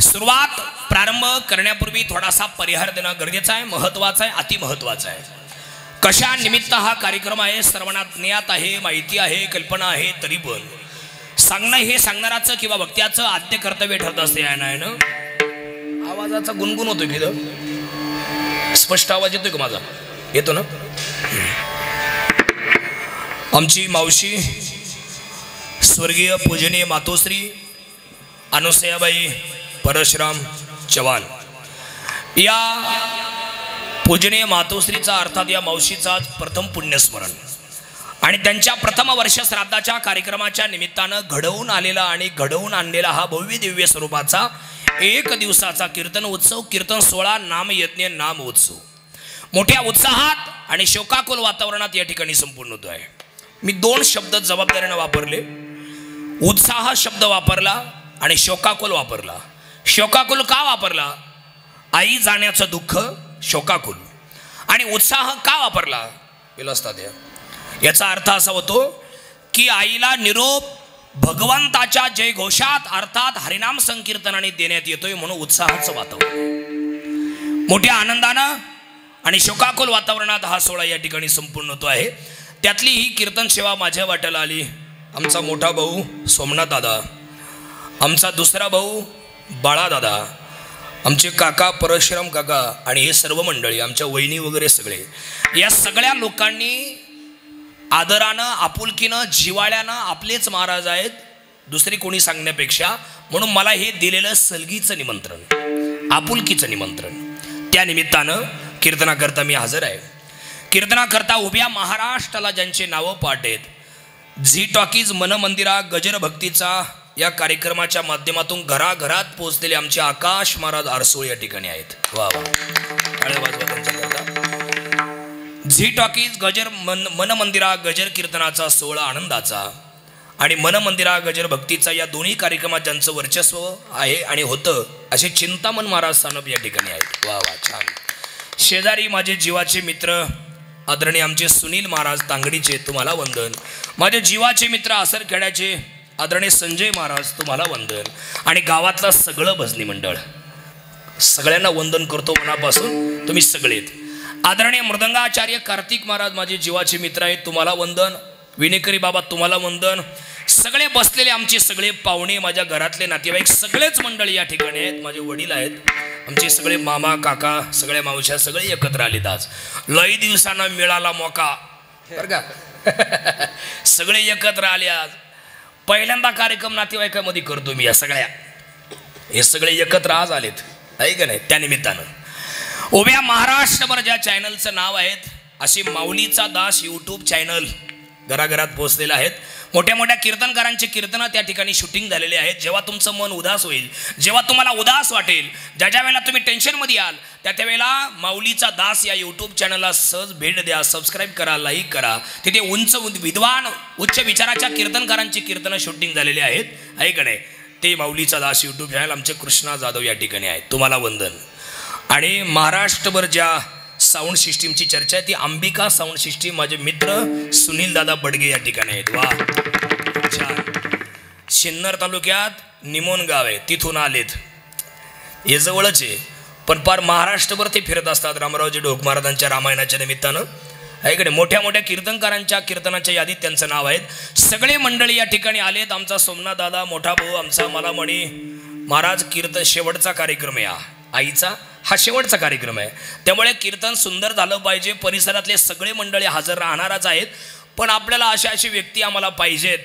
सुरुवात प्रारंभ करण्यापूर्वी थोडासा परिहार देणं गरजेचं आहे, महत्त्वाचं आहे, अति महत्त्वाचं आहे. कशा निमित्त हा कार्यक्रम आहे सर्वांना ज्ञात आहे, माहिती आहे, कल्पना आहे, तरी पण सांगणं हे सांगणाराचं किंवा वक्त्याचं आद्य कर्तव्य ठरत असते. आहे ना, आवाजाचा गुणगुण होतोय की स्पष्ट आवाज येतोय का माझा? येतो ना? आमची मावशी स्वर्गीय पूजनीय मातोश्री अनुसयाबाई परशुराम चव्हाण या पूजनीय मातोश्रीचा अर्थात या मावशीचा प्रथम पुण्यस्मरण आणि त्यांच्या प्रथम वर्ष श्राद्धाच्या कार्यक्रमाच्या निमित्तानं घडवून आलेला आणि घडवून आणलेला हा भव्य दिव्य स्वरूपाचा एक दिवसाचा कीर्तन उत्सव, कीर्तन सोहळा, नामयज्ञ, नाम उत्सव मोठ्या उत्साहात आणि शोकाकुल वातावरणात या ठिकाणी संपूर्ण होतो आहे. मी दोन शब्द जबाबदारीने वापरले, उत्साह शब्द वापरला आणि शोकाकुल वापरला. शोकाकुल का वापरला? आई जाण्याचं दुःख शोकाकुल. आणि उत्साह का वापरला? याचा अर्थ असा होतो की आईला निरोप भगवंताच्या जयघोषात अर्थात हरिनाम संकीर्तनाने देण्यात येतोय, म्हणून उत्साहाचं वातावरण मोठ्या आनंदानं आणि शोकाकुल वातावरणात हा सोहळा या ठिकाणी संपूर्ण होतो आहे. त्यातली ही कीर्तन सेवा माझ्या वाट्याला आली. आमचा मोठा भाऊ सोमनाथ दादा, आमचा दुसरा भाऊ बाळा दादा, आमचे काका परशुराम काका आणि हे सर्व मंडळी, आमच्या वहिनी वगैरे सगळे, या सगळ्या लोकांनी आदरानं, आपुलकीनं, जिवाळ्यानं आपलेच महाराज आहेत दुसरी कोणी सांगण्यापेक्षा, म्हणून मला हे दिलेलं सलगीचं निमंत्रण, आपुलकीचं निमंत्रण, त्या निमित्तानं कीर्तनाकरता मी हजर आहे. कीर्तनाकरता उभ्या महाराष्ट्राला ज्यांचे नावं पाठ आहेत, झी टॉकीज मनमंदिरा गजर भक्तीचा या कार्यक्रमाच्या माध्यमातून घराघरात पोहोचलेले आमचे आकाश महाराज आरसोळ या ठिकाणी आहेत. वा वा, झी टॉकीज गजर मनमंदिरा गजर कीर्तनाचा सोहळा आनंदाचा आणि मनमंदिरा गजर भक्तीचा या दोन्ही कार्यक्रमात ज्यांचं वर्चस्व आहे आणि होतं असे चिंतामण महाराज सानप या ठिकाणी आहेत. वा वा, छान. शेजारी माझे जीवाचे मित्र आदरणीय आमचे सुनील महाराज तांगडीचे, तुम्हाला वंदन. माझे जीवाचे मित्र आसरखेड्याचे आदरणीय संजय महाराज, तुम्हाला वंदन. आणि गावातलं सगळं भजनी मंडळ, सगळ्यांना वंदन करतो मनापासून, तुम्ही सगळेत. आदरणीय मृदंगाचार्य कार्तिक महाराज माझे जीवाचे मित्र आहेत, तुम्हाला वंदन. विनेकरी बाबा, तुम्हाला वंदन. सगळे बसलेले आमचे सगळे पाहुणे, माझ्या घरातले नातेवाईक, सगळेच मंडळी या ठिकाणी आहेत. माझे वडील आहेत, आमचे सगळे मामा काका, सगळ्या मावश्या सगळे एकत्र आलेत. आज लई दिवसांना मिळाला मोका बरं का सगळे एकत्र आले. आज पहिल्यांदा कार्यक्रम नातेवाईकामध्ये करतो मी. या सगळ्या हे सगळे एकत्र आज आलेत, आहे का नाही? त्यानिमित्तानं उभ्या महाराष्ट्रभर ज्या चॅनलचं नाव आहेत अशी माऊलीचा दास यूट्यूब चॅनल घराघरात पोहोचलेले आहेत. मोठ्या मोठ्या कीर्तनकारांचे कीर्तनं त्या ठिकाणी शूटिंग झालेले आहेत. जेव्हा तुमचं मन उदास होईल, जेव्हा तुम्हाला उदास वाटेल, ज्या ज्या वेळेला तुम्ही टेन्शनमध्ये याल, त्या त्यावेळेला माऊलीचा दास या यूट्यूब चॅनलला सहज भेट द्या, सबस्क्राईब करा, लाईक करा. तिथे उंच विद्वान उच्च विचाराच्या कीर्तनकारांची कीर्तनं शूटिंग झालेली आहेत, आहे का नाही? ते माऊलीचा दास यूट्यूब चॅनल आमचे कृष्णा जाधव या ठिकाणी आहेत, तुम्हाला वंदन. आणि महाराष्ट्रभर ज्या साऊंड सिस्टीमची चर्चा आहे ती अंबिका साऊंड सिस्टीम, माझे मित्र सुनील दादा बडगे या ठिकाणी आहेत. वा, छान. सिन्नर तालुक्यात निमोन गाव आहे, तिथून आलेत. हे जवळच आहे, पण पार महाराष्ट्रभर ते फिरत असतात रामरावजी ढोक महाराजांच्या रामायणाच्या निमित्तानं, आहे इकडे. मोठ्या मोठ्या कीर्तनकारांच्या कीर्तनाच्या यादीत त्यांचं नाव आहेत. सगळे मंडळी या ठिकाणी आलेत. आमचा सोमनाथ दादा, मोठा भाऊ आमचा मलामणी महाराज, कीर्तन शेवटचा कार्यक्रम आहे. आईचा हा शेवटचा कार्यक्रम आहे, त्यामुळे कीर्तन सुंदर झालं पाहिजे. परिसरातले सगळे मंडळी हजर राहणारच आहेत, पण आपल्याला अशा अशी व्यक्ती आम्हाला पाहिजेत,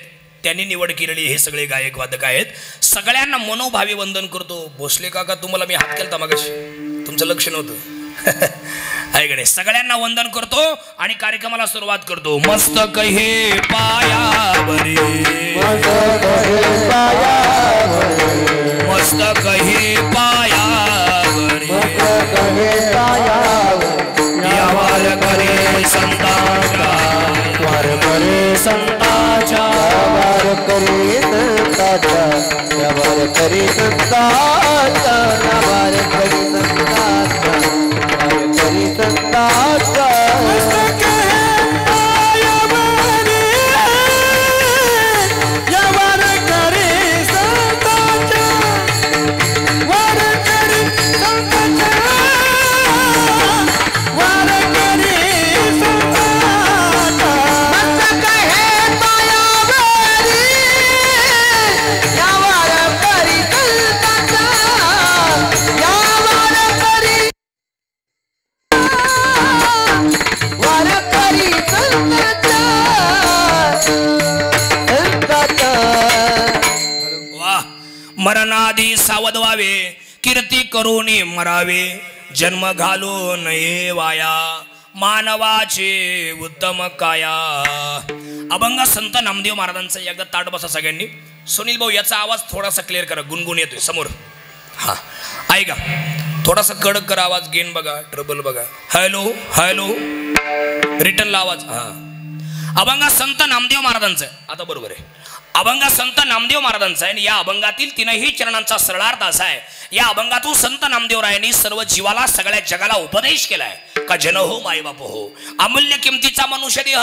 त्यांनी निवड केलेली हे सगळे गायक वादक आहेत. सगळ्यांना मनोभावे वंदन करतो. भोसले काका, तुम्हाला मी हात केलता मागाशी, तुमचं लक्ष नव्हतं, आहे का नाही? सगळ्यांना वंदन करतो आणि कार्यक्रमाला सुरुवात करतो. मस्त कहे पायावरी, मस्त कहे पायावरी, यावर करे संताचा, वार करे संताचा, वार करे संताचा, यावर करे संताचा, वार करे संताचा, वार करे संताचा. यावर करे संताचा, वार मरणादी सावध व्हावे, कीर्ती करून मरावे, जन्म घालू नये वाया, मानवाचे उत्तम काया. अभंग संत नामदेव महाराजांचा एकदा ताट बसा सगळ्यांनी. सुनील भाऊ याचा आवाज थोडासा क्लिअर करा, गुणगुण येतोय समोर. हा ऐका, थोडासा कडक करा आवाज, गेन बघा, ट्रबल बघा. हॅलो हॅलो, रिटर्नला आवाज. हा, अभंग संत नामदेव महाराजांचा आहे. आता बरोबर आहे. अभंग संत नामदेव महाराजांचा आहे आणि या अभंगातील तीनही चरणांचा सरळार्थ असा आहे. या अभंगातून संत नामदेवरायांनी सर्व जीवाला, सगळ्या जगाला उपदेश केलाय का जन हो माय बाप हो, अमूल्य किमतीचा मनुष्य देह,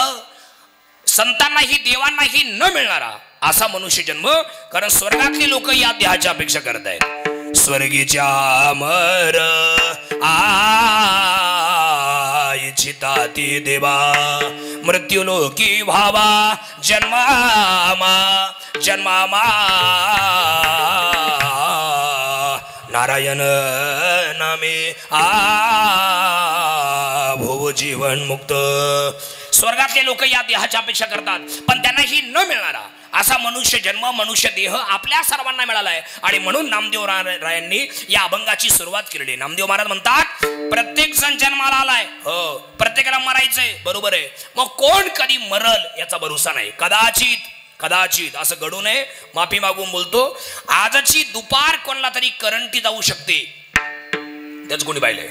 संतांनाही देवांनाही न मिळणारा असा मनुष्य जन्म. कारण स्वर्गातली लोक या देहाची अपेक्षा करत आहेत. स्वर्गीच्या अमर इच्छिता ती देवा, मृत्यू लोकी व्हावा जन्मामा जन्मामा, नारायण नामे भोव जीवन मुक्त. स्वर्गातले लोक या देहाची अपेक्षा करतात, पण त्यांना ही न मिळणारा असा मनुष्य जन्म, मनुष्य देह आपल्या सर्वांना मिळालाय. आणि म्हणून नामदेव रायांनी या अभंगाची सुरुवात केलेली. नामदेव महाराज म्हणतात, प्रत्येक जण जन्माला आलाय, हो, प्रत्येकाला मरायचंय, बरोबर आहे. मग कोण कधी मरल याचा भरोसा नाही. कदाचित कदाचित असं घडू नये, माफी मागून बोलतो. आजची दुपार कोणाला तरी करंटी जाऊ शकते, त्याच कोणी पाहिलंय.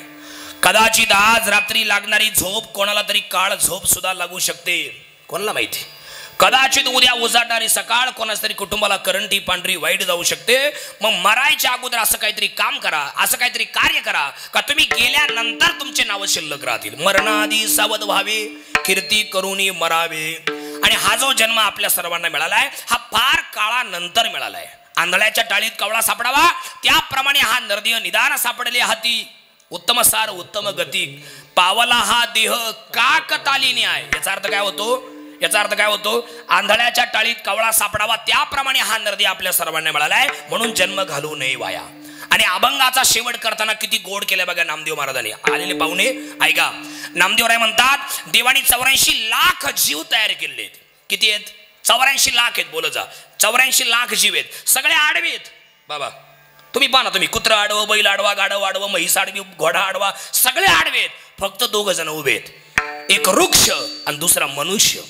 कदाचित आज रात्री लागणारी झोप कोणाला तरी काळ झोप सुद्धा लागू शकते, कोणाला माहिती. कदाचित उद्या उजाडणारी सकाळ कोणाच तरी कुटुंबाला करंटी पांढरी वाईट जाऊ शकते. मग मरायच्या अगोदर असं काहीतरी काम करा, असं काहीतरी कार्य करा का तुम्ही गेल्यानंतर तुमचे नाव शिल्लक राहतील. मरणादी सावध व्हावे, कीर्ती करून मरावे. आणि हा जो जन्म आपल्या सर्वांना मिळालाय हा फार काळानंतर मिळालाय. आंधळ्याच्या टाळीत कवळा सापडावा त्याप्रमाणे हा नरदेह निदान सापडले हाती, उत्तम सार उत्तम गती, पावला हा देह काकताली न्याय. याचा अर्थ काय होतो? याचा अर्थ काय होतो? आंधळ्याच्या टाळीत कवळा सापडावा त्याप्रमाणे हा नरदेह आपल्या सर्वांना मिळालाय, म्हणून जन्म घालू नये वाया. आणि अभंगाचा शेवट करताना किती गोड केलं बघा नामदेव महाराजांनी. आलेले पाहुणे ऐका, नामदेवराय म्हणतात, देवानी 84 लाख जीव तयार केले. किती आहेत? 84 लाख आहेत. बोल जा, 84 लाख जीव आहेत, सगळे आडवे आहेत बाबा. तुम्ही पाहा ना, तुम्ही कुत्रा आडवं, बैल आडवा, गाढव आडवं, म्हैस आडवी, घोडा आडवा, सगळे आडवे आहेत. फक्त 2 जण उभे आहेत, एक वृक्ष आणि दुसरा मनुष्य.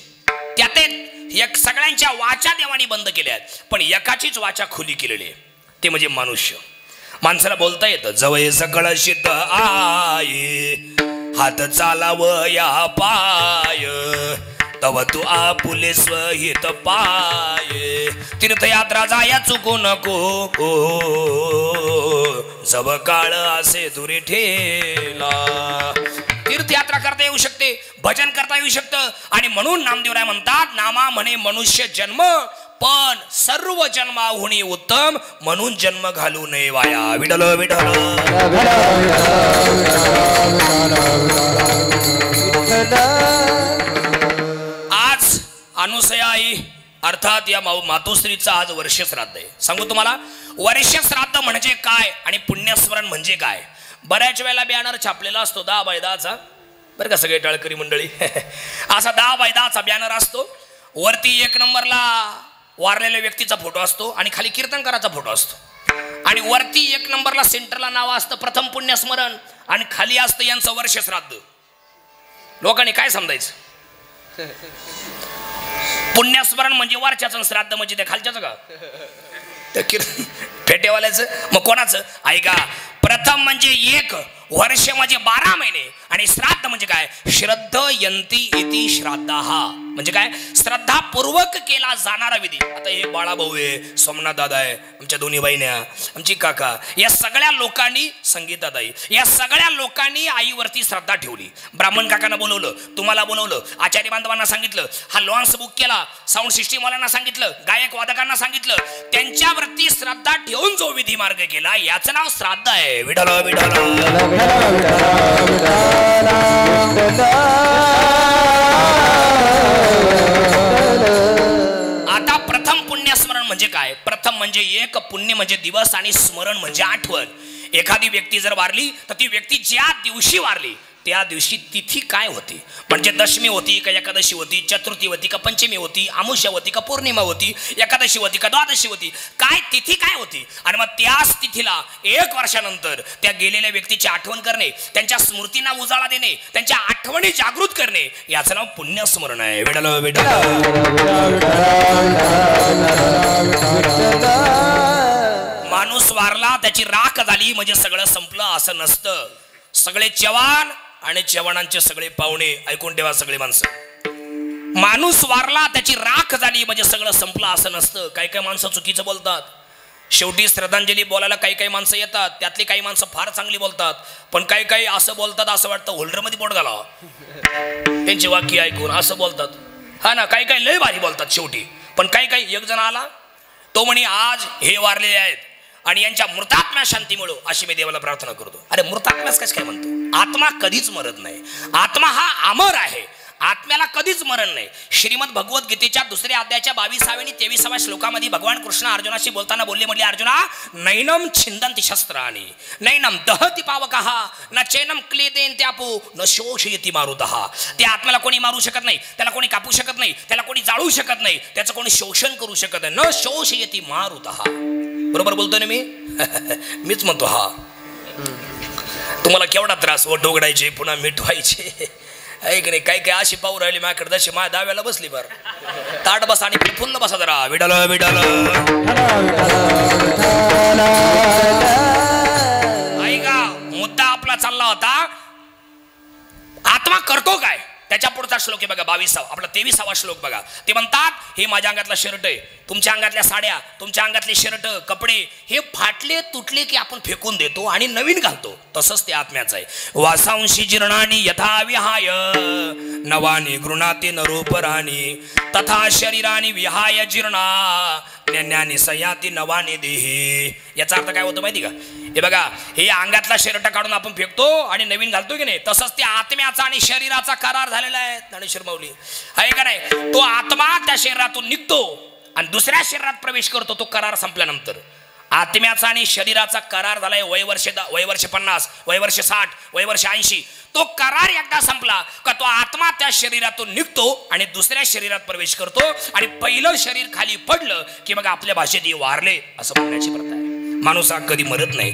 त्यात एक सगळ्यांच्या वाचा देवानी बंद केल्या आहेत, पण एकाचीच वाचा खुली केलेली आहे, ते म्हणजे मनुष्य. माणसाला बोलता येतं, जवळ सकळ शीत आहे, हात चालाव या पाय, तव तू आपुले स्वहित पाय, तीर्थयात्रा जाया चुकू नको, जव काळ असे दुरी ठेला. तीर्थयात्रा करता येऊ शकते, भजन करता येऊ शकतं. आणि म्हणून नामदेवराय म्हणतात, नामा म्हणे मनुष्य जन्म, पण सर्व जन्माहुनी उत्तम, म्हणून जन्म घालू नये वाया. विठ्ठल विठ्ठल. आज अनुसया आई अर्थात या मातोश्रीचा आज वर्ष श्राद्ध आहे. सांगू तुम्हाला, वर्ष श्राद्ध म्हणजे काय आणि पुण्यस्मरण म्हणजे काय. बऱ्याच वेळेला बॅनर छापलेला असतो 10/10चा, बरं का सगळे टाळकरी मंडळी. असा 10/10चा बॅनर असतो. वरती 1 नंबरला वारलेल्या व्यक्तीचा फोटो असतो आणि खाली कीर्तनकाराचा फोटो असतो. आणि वरती 1 नंबरला सेंटरला नाव असतं प्रथम पुण्यस्मरण आणि खाली असतं यांचं वर्ष श्राद्ध. लोकांनी काय समजायचं? पुण्यस्मरण म्हणजे वरच्याचं, श्राद्ध म्हणजे ते खालच्याच का? फेटेवाल्याचं. मग कोणाचं? ऐका, प्रथम म्हणजे 1 वर्ष म्हणजे 12 महिने आणि श्राद्ध म्हणजे काय? श्रद्धयंती इति श्राद्धाः म्हणजे काय? श्रद्धापूर्वक केला जाणारा विधी. आता हे बाळाभाऊ आहे, सोमनाथ दादा आहे, आमच्या दोन्ही बहिण्या, आमची काका, या सगळ्या लोकांनी, संगीताताई, या सगळ्या लोकांनी आईवरती श्रद्धा ठेवली. ब्राह्मण काकांना बोलवलं, तुम्हाला बोलवलं, आचार्य बांधवांना सांगितलं, हा लॉन्स बुक केला, साऊंड सिस्टीमवाल्यांना सांगितलं, गायक वादकांना सांगितलं, त्यांच्यावरती श्रद्धा ठेवून जो विधी मार्ग केला याचं नाव श्राद्ध आहे. विठ्ठल विठ्ठल. आता प्रथम पुण्यस्मरण म्हणजे काय? प्रथम म्हणजे 1, पुण्य म्हणजे दिवस आणि स्मरण म्हणजे आठवण. एखादी व्यक्ती जर वारली तर ती व्यक्ती ज्या दिवशी वारली त्या दिवशी तिथी काय होती, म्हणजे दशमी होती का एकादशी होती, चतुर्थी होती का पंचमी होती, अमावस्या होती का पौर्णिमा होती, एकादशी होती का द्वादशी होती, काय तिथी काय होती. आणि मग त्याच तिथीला 1 वर्षानंतर त्या गेलेल्या व्यक्तीची आठवण करणे, त्यांच्या स्मृतींना उजाळा देणे, त्यांच्या आठवणी जागृत करणे, याचं नाव पुण्यस्मरण आहे. विठ्ठल माणूस वारला त्याची राख झाली म्हणजे सगळं संपलं असं नसतं. सगळे जवान आणि जवानांचे सगळे पाहुणे ऐकून ठेवा सगळे माणसं. माणूस वारला त्याची राख झाली म्हणजे सगळं संपलं असं नसतं. काही काही माणसं चुकीचं बोलतात. शेवटी श्रद्धांजली बोलायला काही काही माणसं येतात, त्यातली काही माणसं फार चांगली बोलतात, पण काही काही असं बोलतात असं वाटतं होल्डरमध्ये बोट घालावं त्यांची वाक्य ऐकून असं बोलतात. हा ना, काही काही लय भारी बोलतात शेवटी. पण काही काही एक जण आला तो म्हणे आज हे वारलेले आहेत आणि यांच्या मृतात्म्या शांती मिळो अशी मी देवाला प्रार्थना करतो. अरे मृतात्म्यास कसं काय म्हणतो? आत्मा कधीच मरत नाही. आत्मा हा अमर आहे. आत्म्याला कधीच मरण नाही. श्रीमद भगवद्गीतेच्या 2ऱ्या अध्यायाच्या 22व्या आणि 23व्या श्लोकामध्ये भगवान कृष्ण अर्जुनाशी बोलताना म्हटले अर्जुना नैनम छिंदन्ति शस्त्राणि नैनम दहति पावकः न चैनम क्लेदेन त्यापो न शोषयति मारुतः. त्या आत्म्याला कोणी मारू शकत नाही, त्याला कोणी कापू शकत नाही, त्याला कोणी जाळू शकत नाही, त्याचं कोणी शोषण करू शकत नाही. न शोषयति मारुतः. बरोबर बोलतोय ना मी? मीच म्हणतो हा. तुम्हाला केवढा त्रास व डोगडायचे पुन्हा मिठवायचे ऐक नाही. काही काही अशी पाहू राहिली माझ्याकडे जशी माझ्या दाव्याला बसली बर ताट बसा आणि फुल्ल बसा जरा. विडाल विडाल ऐका मुद्दा आपला चालला होता आत्मा करतो काय. त्याच्या पुढचा श्लोक आहे बघा 22वा, आपला 23वा श्लोक बघा. ते म्हणतात हे माझ्या अंगातला शर्ट आहे, तुमच्या अंगातल्या साड्या, तुमच्या अंगातले शर्ट कपडे हे फाटले तुटले की आपण फेकून देतो आणि नवीन घालतो. तसंच ते आत्म्याचं आहे. वासांशी जीर्णानी यथा विहाय नवानी गृणाते नरोपराणी तथा शरीरानी विहाय जीर्णा ज्ञानी सयाती नवानी देही. याचा अर्थ काय होतो माहिती का? हे बघा हे अंगातला शर्ट काढून आपण फेकतो आणि नवीन घालतो की नाही, तसंच त्या आत्म्याचा आणि शरीराचा करार झालेला आहे. ज्ञानेश्वर माऊली आहे का नाही? तो आत्मा त्या शरीरातून निघतो आणि दुसऱ्या शरीरात प्रवेश करतो. तो करार संपल्यानंतर आत्म्याचा आणि शरीराचा करार झालाय. वय वर्ष 50, वय वर्ष 60, वय वर्ष 80. तो करार एकदा संपला का तो आत्मा त्या शरीरातून निघतो आणि दुसऱ्या शरीरात प्रवेश करतो आणि पहिलं शरीर खाली पडलं की मग आपल्या भाषेत हे वारले असं म्हणण्याची प्रथा आहे. माणूस हा कधी मरत नाही.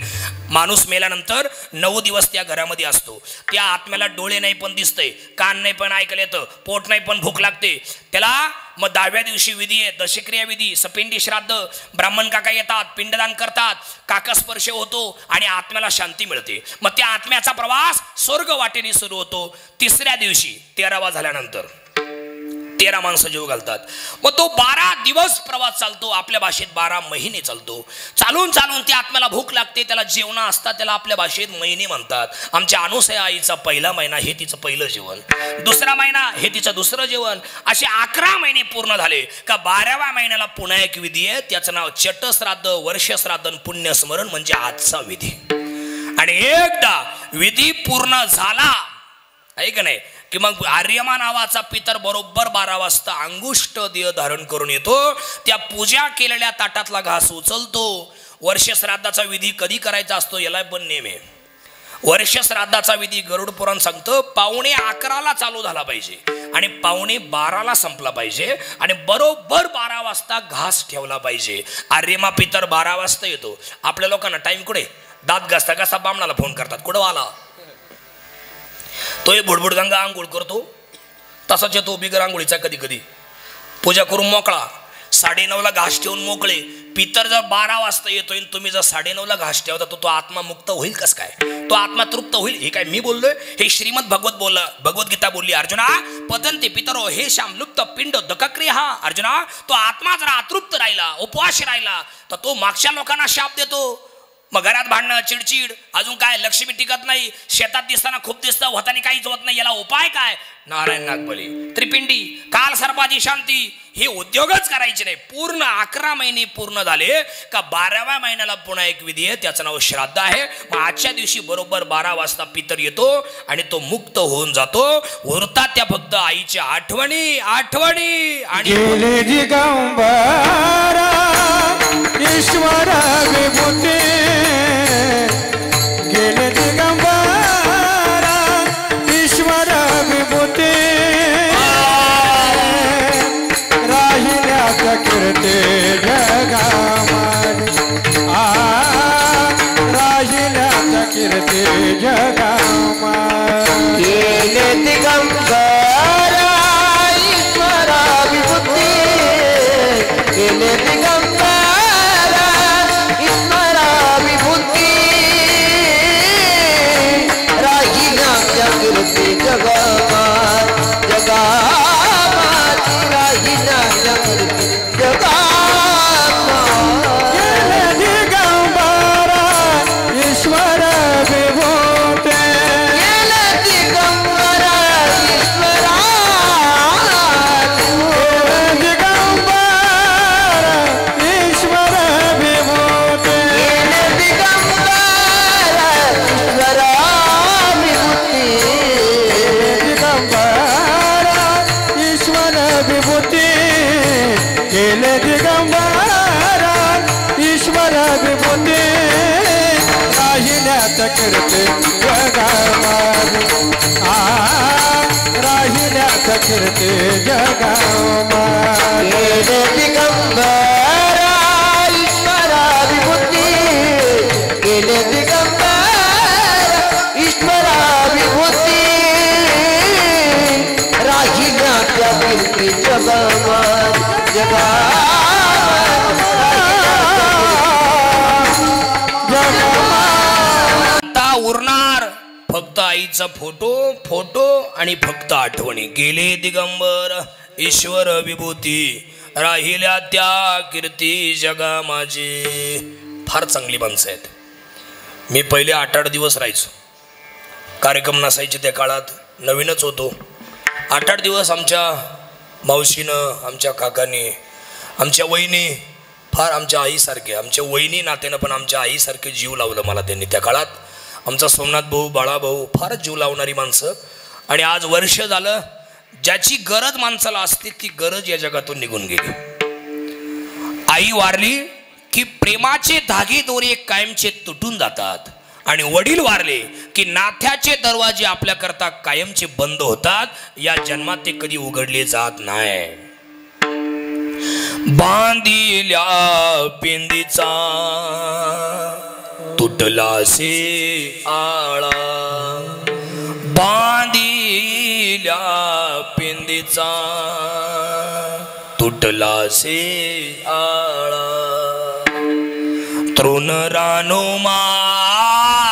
माणूस मेल्यानंतर 9 दिवस त्या घरामध्ये असतो. त्या आत्म्याला डोळे नाही पण दिसतंय, कान नाही पण ऐकायला येतं, पोट नाही पण भूक लागते. त्याला मग 10व्या दिवशी विधी आहे, दशक्रिया विधी, सपिंडी श्राद्ध, ब्राह्मण काका येतात, पिंडदान करतात, काकस्पर्श होतो आणि आत्म्याला शांती मिळते. मग त्या आत्म्याचा प्रवास स्वर्ग वाटेने सुरू होतो. 3ऱ्या दिवशी 13वा झाल्यानंतर 13 माणसं जीव घालतात. मग तो 12 दिवस प्रवास चालतो. आपल्या भाषेत 12 महिने चालतो. चालून चालून त्या आत्म्याला भूक लागते, त्याला जेवण असतात, त्याला आपल्या भाषेत महिने म्हणतात. आमच्या अनुसया आईचा 1ला महिना हे तिचं पहिलं जेवण, 2रा महिना हे तिचं 2रं जेवण. असे 11 महिने पूर्ण झाले का 12व्या महिन्याला पुन्हा एक विधी आहे. त्याचं नाव चटश्राद्ध, वर्षश्राद्ध, पुण्यस्मरण म्हणजे आजचा विधी. आणि एकदा विधी पूर्ण झाला आहे का नाही की मग आर्यमा नावाचा पितर बरोबर 12 वाजता अंगुष्ठ देह धारण करून येतो. त्या पूजा केलेल्या ताटातला घास उचलतो. वर्ष श्राद्धाचा विधी कधी करायचा असतो याला पण नेम आहे. वर्ष श्राद्धाचा विधी गरुड पुराण सांगतं 11:45 चालू झाला पाहिजे आणि 11:45 संपला पाहिजे आणि बरोबर 12 वाजता घास ठेवला पाहिजे. आर्यमा पितर 12 वाजता येतो. आपल्या लोकांना टाइम कुठे? दात घासता घासता बामणाला फोन करतात, कुठं आला? तो एक बुडबुडगंगा आंघोळ करतो, तसाच येतो बिगर आंघोळीचा. कधी कधी पूजा करून मोकळा, 9:30ला घास ठेवून मोकळे. पितर जर 12 वाजता येतोय, तुम्ही जर 9:30ला घास ठेवता तो आत्मा मुक्त होईल कस काय? तो आत्मा तृप्त होईल? हे काय मी बोललोय? हे श्रीमद भगवद्गीता बोलली. अर्जुना पतंते पितरो हे श्याम लुप्त पिंड दक्रिया. अर्जुना तो आत्मा जरा अतृप्त राहिला, उपवास राहिला तर तो मागच्या लोकांना शाप देतो. मग घरात भांडणं, चिडचिड, अजून काय लक्ष्मी टिकत नाही, शेतात दिसताना खूप दिसतं, होताना काहीच होत नाही. याला उपाय काय? नारायण नागबली, त्रिपिंडी, काल सर्पाची शांती हे उद्योगच करायचे नाही. पूर्ण 11 महिने पूर्ण झाले का 12व्या महिन्याला पुन्हा एक विधी आहे, त्याचं नाव श्राद्ध आहे. मग आजच्या दिवशी बरोबर 12 वाजता पितर येतो आणि तो मुक्त होऊन जातो. उरतात त्या फक्त आईच्या आठवणी आठवणी आणि ईश्वर विभूती गेले दिगंबरा जगामा गेले दिगंबरा ईश्वरा विभूती गेले दिगंबरा ईश्वरा विभूती राहिल्या त्या कीर्ती जगामा आता उरणार फक्त आईचा फोटो फोटो आणि फक्त आठवणी गेले दिगंबर ईश्वर विभूती राहिल्या त्या कीर्ती जगा माझी. फार चांगली माणसं आहेत. मी पहिले 8-8 दिवस राहायचो. कार्यक्रम नसायचे त्या काळात, नवीनच होतो. 8-8 दिवस आमच्या मावशीनं, आमच्या काकांनी, आमच्या वहिनी फार आमच्या आईसारखे, आमच्या वहिनी नात्यानं पण आमच्या आईसारखे जीव लावलं मला त्यांनी त्या काळात. आमचा सोमनाथ भाऊ, बाळा भाऊ फारच जीव लावणारी माणसं. आणि आज वर्ष झालं ज्याची गरज माणसाला असते ती गरज या जगातून निघून गेली. आई वारली की प्रेमाचे धागे दोरे कायमचे तुटून जातात आणि वडील वारले की नात्याचे दरवाजे आपल्याकरता कायमचे बंद होतात. या जन्मात ते कधी उघडले जात नाही. बांधिल्या पिंदीचा तुटला से आळा बांधिल्या पिंदीचा तुटला से आळा तृण रानो माळा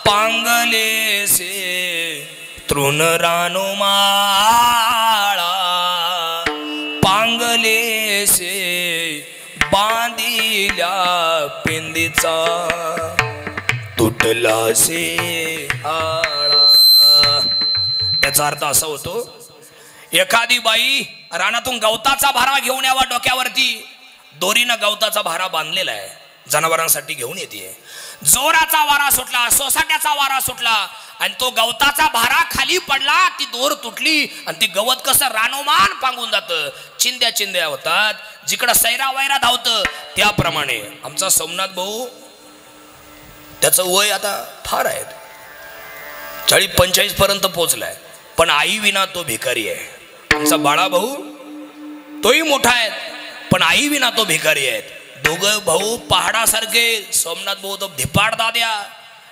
पांगले से तृण रानो माळा पांगले से बांधिल्या पिंदीचा तुटला से आळा. याचा अर्थ असा होतो, एखादी बाई रानातून गवताचा भारा घेऊन यावा डोक्यावरती, दोरीनं गवताचा भारा बांधलेला आहे, जनावरांसाठी घेऊन येते. जोराचा वारा सुटला, सोसाट्याचा वारा सुटला आणि तो गवताचा भारा खाली पडला, ती दोर तुटली आणि ती गवत कसं रानोमान पांगून जातं, चिंध्या चिंध्या होतात, जिकडं सैरा वैरा धावतं. त्याप्रमाणे आमचा सोमनाथ भाऊ, त्याचं वय आता फार आहे, 40-45 पर्यंत पोहोचलाय, पण आई विना तो भिकारी आहे. आमचा बाळा भाऊ तोही मोठा आहे, पण आई विना तो भिकारी आहेत. दोघं भाऊ पहाडासारखे. सोमनाथ भाऊ तो धिपाड दाद्या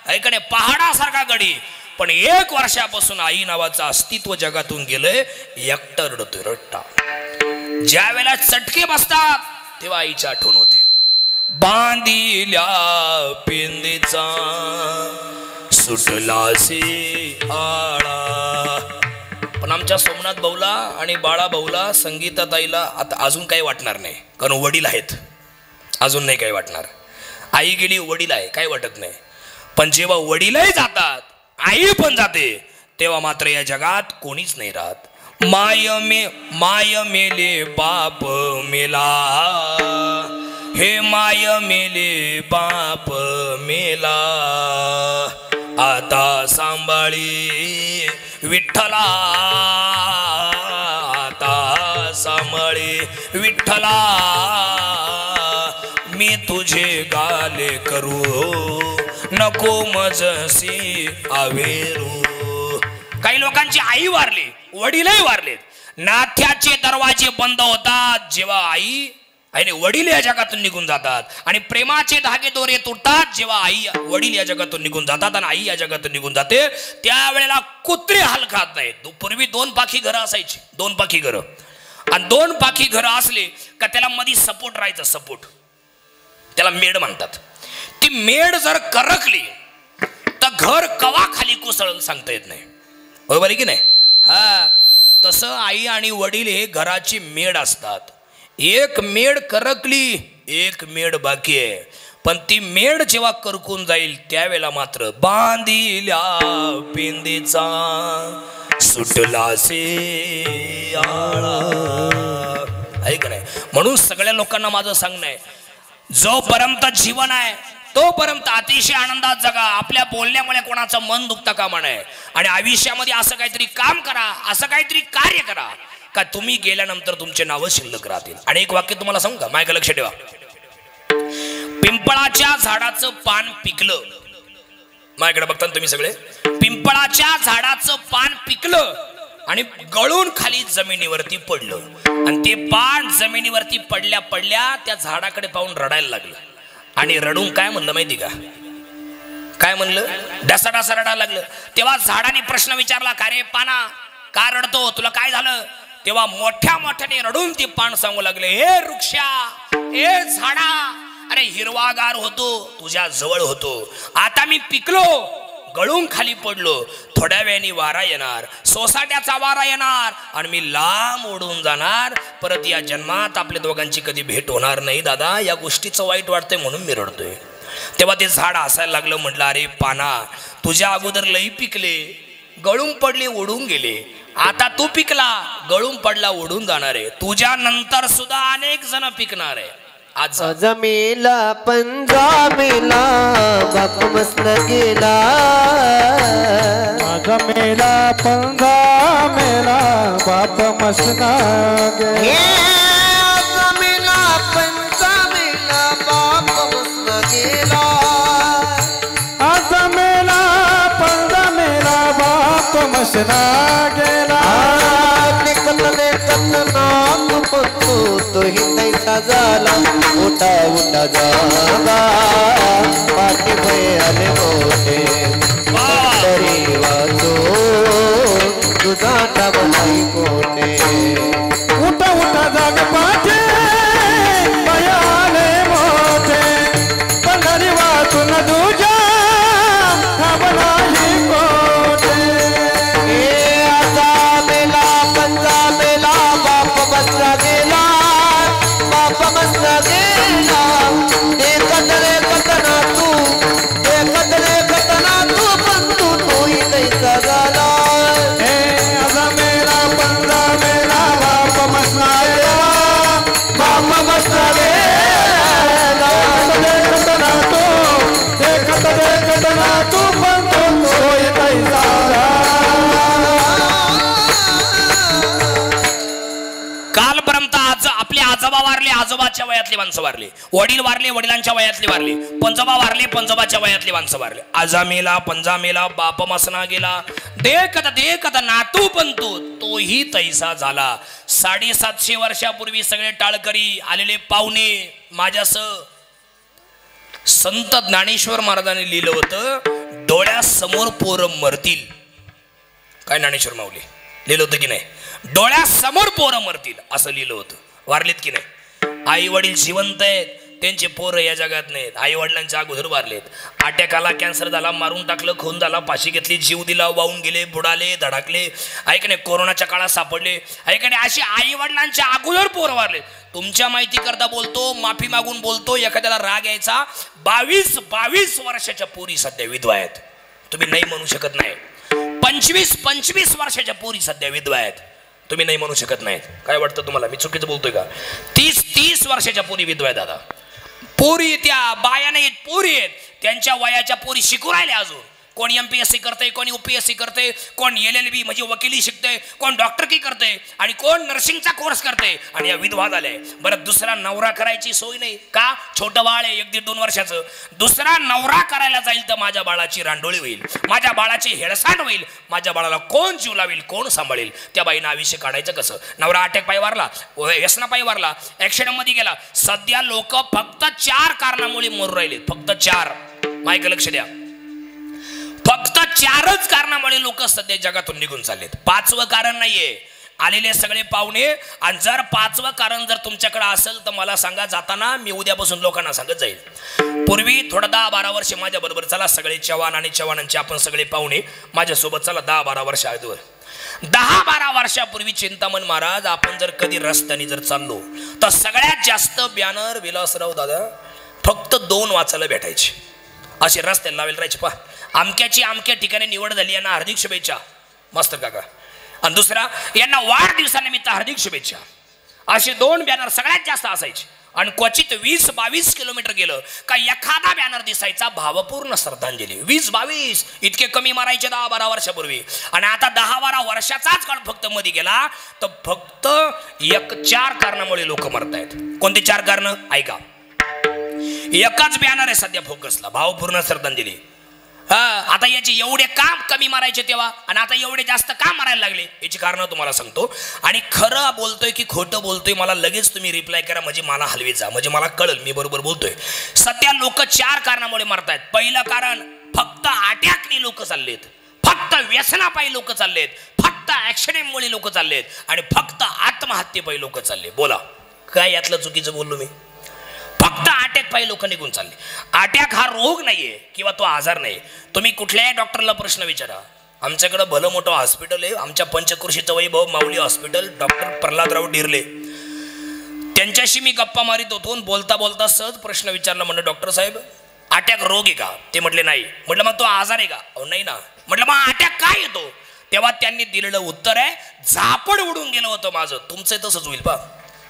ऐकणे पहाडासारखा गडी, पण 1 वर्षापासून आई नावाचं अस्तित्व जगातून गेलंय. एकटं रडतोय, रट्टा. ज्या वेळेला चटके बसतात तेव्हा आईची आठवण होते. बांधिल्या पिंदीचा सुटला से आळा. पण आमच्या सोमनाथ भाऊला आणि बाळा भाऊला, संगीताताईला आता अजून काही वाटणार नाही, कारण वडील आहेत. अजून नाही काही वाटणार. आई गेली, वडील आहे, काही वाटत नाही. पण जेव्हा वडीलही जातात, आई पण जाते, तेव्हा मात्र या जगात कोणीच नाही राहत. माय मेले बाप मेला, हे माय मेले बाप मेला, आता सांभाळी विठ्ठला, आता सांभाळी विठ्ठला, मी तुझे गाले करू नको मजसी आवेरू. काही लोकांची आई वारली, वडीलही वारले. नाथ्याचे दरवाजे बंद होतात जेव्हा आई आणि वडील या जगातून निघून जातात, आणि प्रेमाचे धागे दोरे तुटतात जेव्हा आई वडील या जगातून निघून जातात आणि आई या जगातून निघून जाते. त्यावेळेला कुत्रे हाल खात नाहीत. पूर्वी 2 पाखी घरं असायची, 2 पाखी घरं, आणि 2 पाखी घरं असले का त्याला मध्ये सपोर्ट राहायचं, सपोर्ट, त्याला मेड म्हणतात. ती मेड जर करकली तर घर कवा खाली कोसळल सांगता येत नाही, बरोबर आहे की नाही? हा, तसं आई आणि वडील हे घराची मेड असतात. एक मेड करकली, एक मेड बाकी आहे, पण ती मेड जेव्हा करकून जाईल त्यावेळेला मात्र बांधिल्या पिंदीचा सुटला से आळा. आहे का नाही? म्हणून सगळ्या लोकांना माझं सांगणं आहे, जोपर्यंत जीवन आहे तोपर्यंत अतिशय आनंदात जगा. आपल्या बोलण्यामुळे कोणाचं मन दुखता कामा नये, आणि आयुष्यामध्ये असं काहीतरी काम करा, असं काहीतरी कार्य करा का तुम्ही गेल्यानंतर तुमचे नाव शिल्लक राहतील. आणि एक वाक्य तुम्हाला सांगू का, माझ्या लक्ष ठेवा. पिंपळाच्या झाडाचं पान पिकलं, माझ्याकडे बघता तुम्ही सगळे, पिंपळाच्या झाडाचं पान पिकलं आणि गळून खाली जमिनीवरती पडलं आणि ते पान जमिनीवरती पडल्या पडल्या त्या झाडाकडे पाहून रडायला लागलं आणि रडून काय म्हणलं माहिती का, काय म्हणलं, ढसाढसा रडायला लागलं. तेव्हा झाडाने प्रश्न विचारला, का रे पाना का रडतो, तुला काय झालं. तेव्हा मोठ्या मोठ्याने रडून ते पान सांगू लागले, हे वृक्षा, हे झाडा, अरे हिरवागार होतो, तुझ्या जवळ होतो, आता मी पिकलो, गळून खाली पडलो, थोड्या वेळाने वारा येणार, सोसाट्याचा वारा येणार आणि मी लांब उडून जाणार, परत या जन्मात आपल्या दोघांची कधी भेट होणार नाही. दादा या गोष्टीचं वाईट वाटतंय म्हणून मी रडतोय. तेव्हा ते झाड हसायला लागलं, म्हटलं अरे पाना, तुझ्या अगोदर लई पिकले, गळून पडले, उडून गेले, आता तू पिकला, गळून पडला, उडून जाणार आहे, तुझ्या नंतर सुद्धा अनेक जण पिकणार आहे. आज जमेला पंजाबेला बाप मस्त गेला, जमेला पंजाबेला बाप मस्त हे जमेला पंजाबेला बाप मस्त गेला, जमेला पंजाबेला बाप मस्त गेला. नाक पत्तो तोही तैसा झाला, उठा उठा जागा पाठी भय आले मोठे, तरी वाचो तुझा टाबलाई कोठे. उठा उठा जाग पाठे बयाले मोठे, पंढरी वाचून तुझ्या ठाबलाई कोठे. हे आता मेला पंजाबेला बाप बसला गेला, बाप बसला गेला, देखत रे कतना तू, देखत रे कतना तू, पण तू तोही तैसा झाला. मेरा पंजा मेरा बाप मसला बाप बसला गेला, देखत ना तू पण तो सोय तैसा. कालपर्यंत आज आपले आजोबा वारले, आजोबाच्या वयातली माणसं वारली, वडील वारले, वडिलांच्या वयातली वारली, पंजोबा वारले, पंजोबाच्या वयातली माणसं वारले. आजा मेला, पंजा मेला, बाप मसना गेला, देखत देखत नातू पण तोही तैसा झाला. 750 वर्षापूर्वी सगळे टाळकरी आलेले पाहुणे माझ्यासह संत ज्ञानेश्वर महाराजांनी लिहिलं होतं, डोळ्यासमोर पोरं मरतील. काय ज्ञानेश्वर माऊली लिहिलं होतं की नाही, डोळ्यासमोर पोरं मरतील असं लिहिलं होतं. वारलेत की नाही, आई वडील जिवंत आहेत, त्यांचे पोरं या जगात नाहीत, आई वडिलांच्या अगोदर वारलेत. अटॅक आला, कॅन्सर झाला, मारून टाकलं, खून झाला, फाशी घेतली, जीव दिला, वाहून गेले, बुडाले, धडाकले, ऐकणे कोरोनाच्या काळात सापडले, ऐकणे अशी आई वडिलांच्या अगोदर पोरं वारले. तुमच्या माहिती करता बोलतो, माफी मागून बोलतो, एखाद्याला राग यायचा, 22 वर्षाच्या पोरी सध्या विधवा आहेत. तुम्ही नाही म्हणू शकत नाही. 25 वर्षाच्या पोरी सध्या विधवा आहेत, तुम्ही नाही म्हणू शकत नाहीत. काय वाटतं तुम्हाला, मी चुकीचं बोलतोय का? 30 वर्षाच्या पोरी विधवा आहेत. दादा पोरी, त्या बाया नाहीत, पोरी आहेत, त्यांच्या वयाच्या पोरी शिकू राहिल्या अजून. कोण MPSC करते, कोण UPSC करते, कोण LLB म्हणजे वकिली शिकते, कोण डॉक्टरकी करते आणि कोण नर्सिंगचा कोर्स करते आणि या विधवा झाल्या. बरं दुसरा नवरा करायची सोय नाही का? छोटं बाळ आहे 1-1.5-2 वर्षाचं, दुसरा नवरा करायला जाईल तर माझ्या बाळाची रांडोळी होईल, माझ्या बाळाची हेळसांड होईल, माझ्या बाळाला कोण जीव लावेल, कोण सांभाळेल, त्या बाईनं आयुष्य काढायचं कसं? नवरा अटॅक पायी वारला, व्यसनापायी वारला, ॲक्सिडेंटमध्ये गेला. सध्या लोक फक्त 4 कारणामुळे मरू राहिले, फक्त 4. मायक लक्ष द्या, फक्त 4च कारणामुळे लोक सध्या जगातून निघून चाललेत. 5वं कारण नाहीये. आलेले सगळे पाहुणे, आणि जर 5वं कारण जर तुमच्याकडे असेल तर मला सांगा, जाताना मी उद्यापासून लोकांना सांगत जाईल. पूर्वी थोडं 10-12 वर्ष माझ्या बरोबर चला, सगळे चव्हाण आणि चव्हाणांचे आपण सगळे पाहुणे माझ्यासोबत चला. 10-12 वर्ष आधीवर, 10-12 वर्षापूर्वी चिंतामण महाराज, आपण जर कधी रस्त्याने जर चाललो तर सगळ्यात जास्त बॅनर विलासराव दादा फक्त 2 वाचायला भेटायचे, असे रस्त्याला लावेल राहायचे. पहा, अमक्याची अमक्या ठिकाणी निवड झाली, यांना हार्दिक शुभेच्छा मास्तर काका, आणि दुसरा यांना वाढदिवसानिमित्त हार्दिक शुभेच्छा, असे 2 बॅनर सगळ्यात जास्त असायचे. आणि क्वचित 20-22 किलोमीटर गेलं का एखादा बॅनर दिसायचा भावपूर्ण श्रद्धांजली. 20-22 इतके कमी मारायचे 10-12 वर्षापूर्वी. आणि आता 10-12 वर्षाचाच काळ फक्त मध्ये गेला तर फक्त 4 कारणामुळे लोक मरतायत. कोणते 4 कारण ऐका. एकच बॅनर आहे सध्या फोकसला, भावपूर्ण श्रद्धांजली. आता याचे एवढे काम कमी मारायचे तेव्हा आणि आता एवढे जास्त काम मारायला लागले, याची कारणं तुम्हाला सांगतो. आणि खरं बोलतोय की खोटं बोलतोय मला लगेच तुम्ही रिप्लाय करा, म्हणजे मला हलवी जा, म्हणजे मला कळल मी बरोबर बोलतोय. सध्या लोक 4 कारणामुळे मरतायत. पहिलं कारण फक्त अटॅकनी लोक चाललेत, फक्त व्यसनापायी लोक चाललेत, फक्त ऍक्सिडेंटमुळे लोक चाललेत आणि फक्त आत्महत्येपायी लोक चालले. बोला काय यातलं चुकीचं बोललो मी? फक्त अटॅक पायी लोक निघून चालले. अटॅक हा रोग नाहीये किंवा तो आजार नाही. तुम्ही कुठल्याही डॉक्टरला प्रश्न विचारा. आमच्याकडे भलं मोठं हॉस्पिटल आहे, आमच्या पंचकृषीचं वैभव माऊली हॉस्पिटल, डॉक्टर प्रल्हादराव डिरले. त्यांच्याशी मी गप्पा मारित होतो, बोलता बोलता सहज प्रश्न विचारला. म्हणलं डॉक्टर साहेब अटॅक रोग आहे का? ते म्हटले नाही. म्हटलं मग तो आजार आहे का? अहो नाही ना. म्हटलं मग अटॅक काय येतो? तेव्हा त्यांनी दिलेलं उत्तर आहे, झापड उडून गेलं होतं माझं. तुमचं तसंच होईल पा.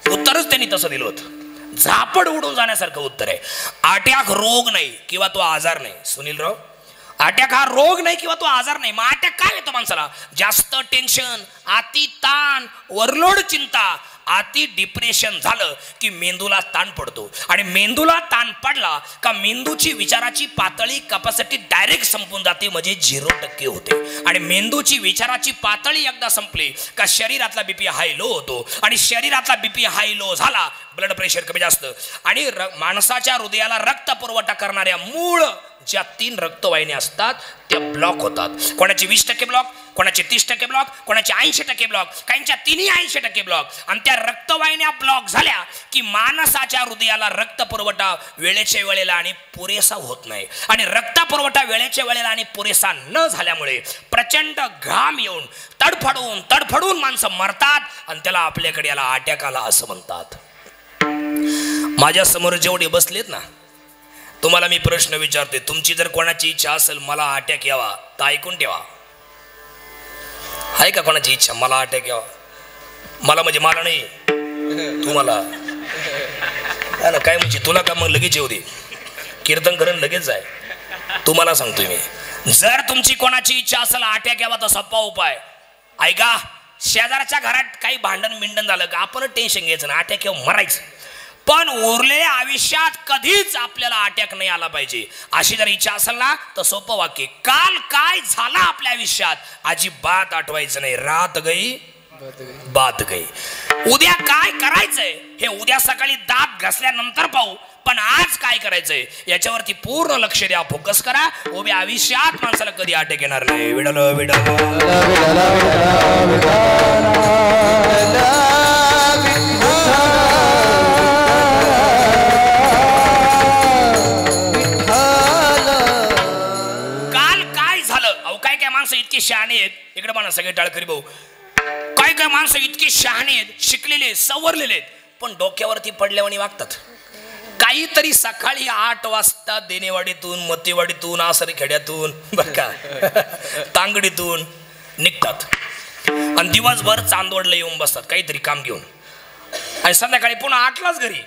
उत्तरच त्यांनी तसं दिलं होतं, झापड उडून जाण्यासारखं उत्तर आहे. अटॅक रोग नाही किंवा तो आजार नाही. सुनीलराव अटॅक हा रोग नाही किंवा तो आजार नाही. मग अटॅक काय येतो माणसाला? जास्त टेन्शन, अति ताण, ओव्हरलोड चिंता, अति डिप्रेशन झालं की मेंदूला ताण पडतो आणि मेंदूला ताण पडला का मेंदूची विचाराची पातळी कॅपॅसिटी डायरेक्ट संपून जाते, म्हणजे 0% होते. आणि मेंदूची विचाराची पातळी एकदा संपली का शरीरातला बीपी हाय लो होतो आणि शरीरातला बीपी हाय लो झाला, ब्लड प्रेशर कमी जास्त आणि माणसाच्या हृदयाला रक्त पुरवठा करणाऱ्या मूळ ज्या 3 रक्तवाहिन्या असतात त्या ब्लॉक होतात. कोणाची 20% ब्लॉक, कोणाचे 30% ब्लॉक, कोणाचे 80% ब्लॉक, काहींच्या 80% ब्लॉक. आणि त्या रक्तवाहिन्या ब्लॉक झाल्या की माणसाच्या हृदयाला रक्त पुरवठा वेळेच्या वेळेला आणि पुरेसा होत नाही. आणि रक्त पुरवठा वेळेच्या वेळेला आणि पुरेसा न झाल्यामुळे प्रचंड घाम येऊन तडफडून माणसं मरतात आणि त्याला आपल्याकडे याला अटॅक आला असं म्हणतात. माझ्या समोर जेवढे बसलेत ना, तुम्हाला मी प्रश्न विचारते, तुमची जर कोणाची इच्छा असेल मला अटॅक यावा तर ऐकून ठेवा. आहे का कोणाची इच्छा मला अटॅक यावा? मला म्हणजे मला नाही, तुम्हाला काय म्हणजे तुला का? मग लगेच येऊ दे, कीर्तन करून लगेच जाय. तुम्हाला सांगतोय मी, जर तुमची कोणाची इच्छा असेल अटॅक यावा तर सोपा उपाय ऐका. शेजारच्या घरात काही भांडण बिंडण झालं का आपण टेन्शन घ्यायचं ना, अटॅक येऊन मरायचं. पण उरलेल्या आयुष्यात कधीच आपल्याला अटॅक नाही आला पाहिजे अशी जर इच्छा असेल ना तर सोपं वाक्य, काल काय झालं आपल्या आयुष्यात अजिबात आठवायचं नाही. रात गई बात गई. उद्या काय करायचंय हे उद्या सकाळी दात घासल्यानंतर पाहू, पण आज काय करायचंय याच्यावरती पूर्ण लक्ष द्या, फोकस करा. उभ्या आयुष्यात माणसाला कधी अटॅक येणार नाही. विडलो इतके शहाणे आहेत. इकडे म्हणा सगळे टाळकरी भाऊ, काय माणसं इतके शहाणे आहेत, शिकलेले, सवरलेले आहेत, पण डोक्यावरती पडल्यावानी वागतात. काहीतरी सकाळी 8 वाजता देनेवाडीतून, मतेवाडीतून, आसरी खेड्यातून, बरं का, तांगडीतून निघतात आणि दिवसभर चांदवडला येऊन बसतात काहीतरी काम घेऊन आणि संध्याकाळी पुन्हा 8लाच घरी.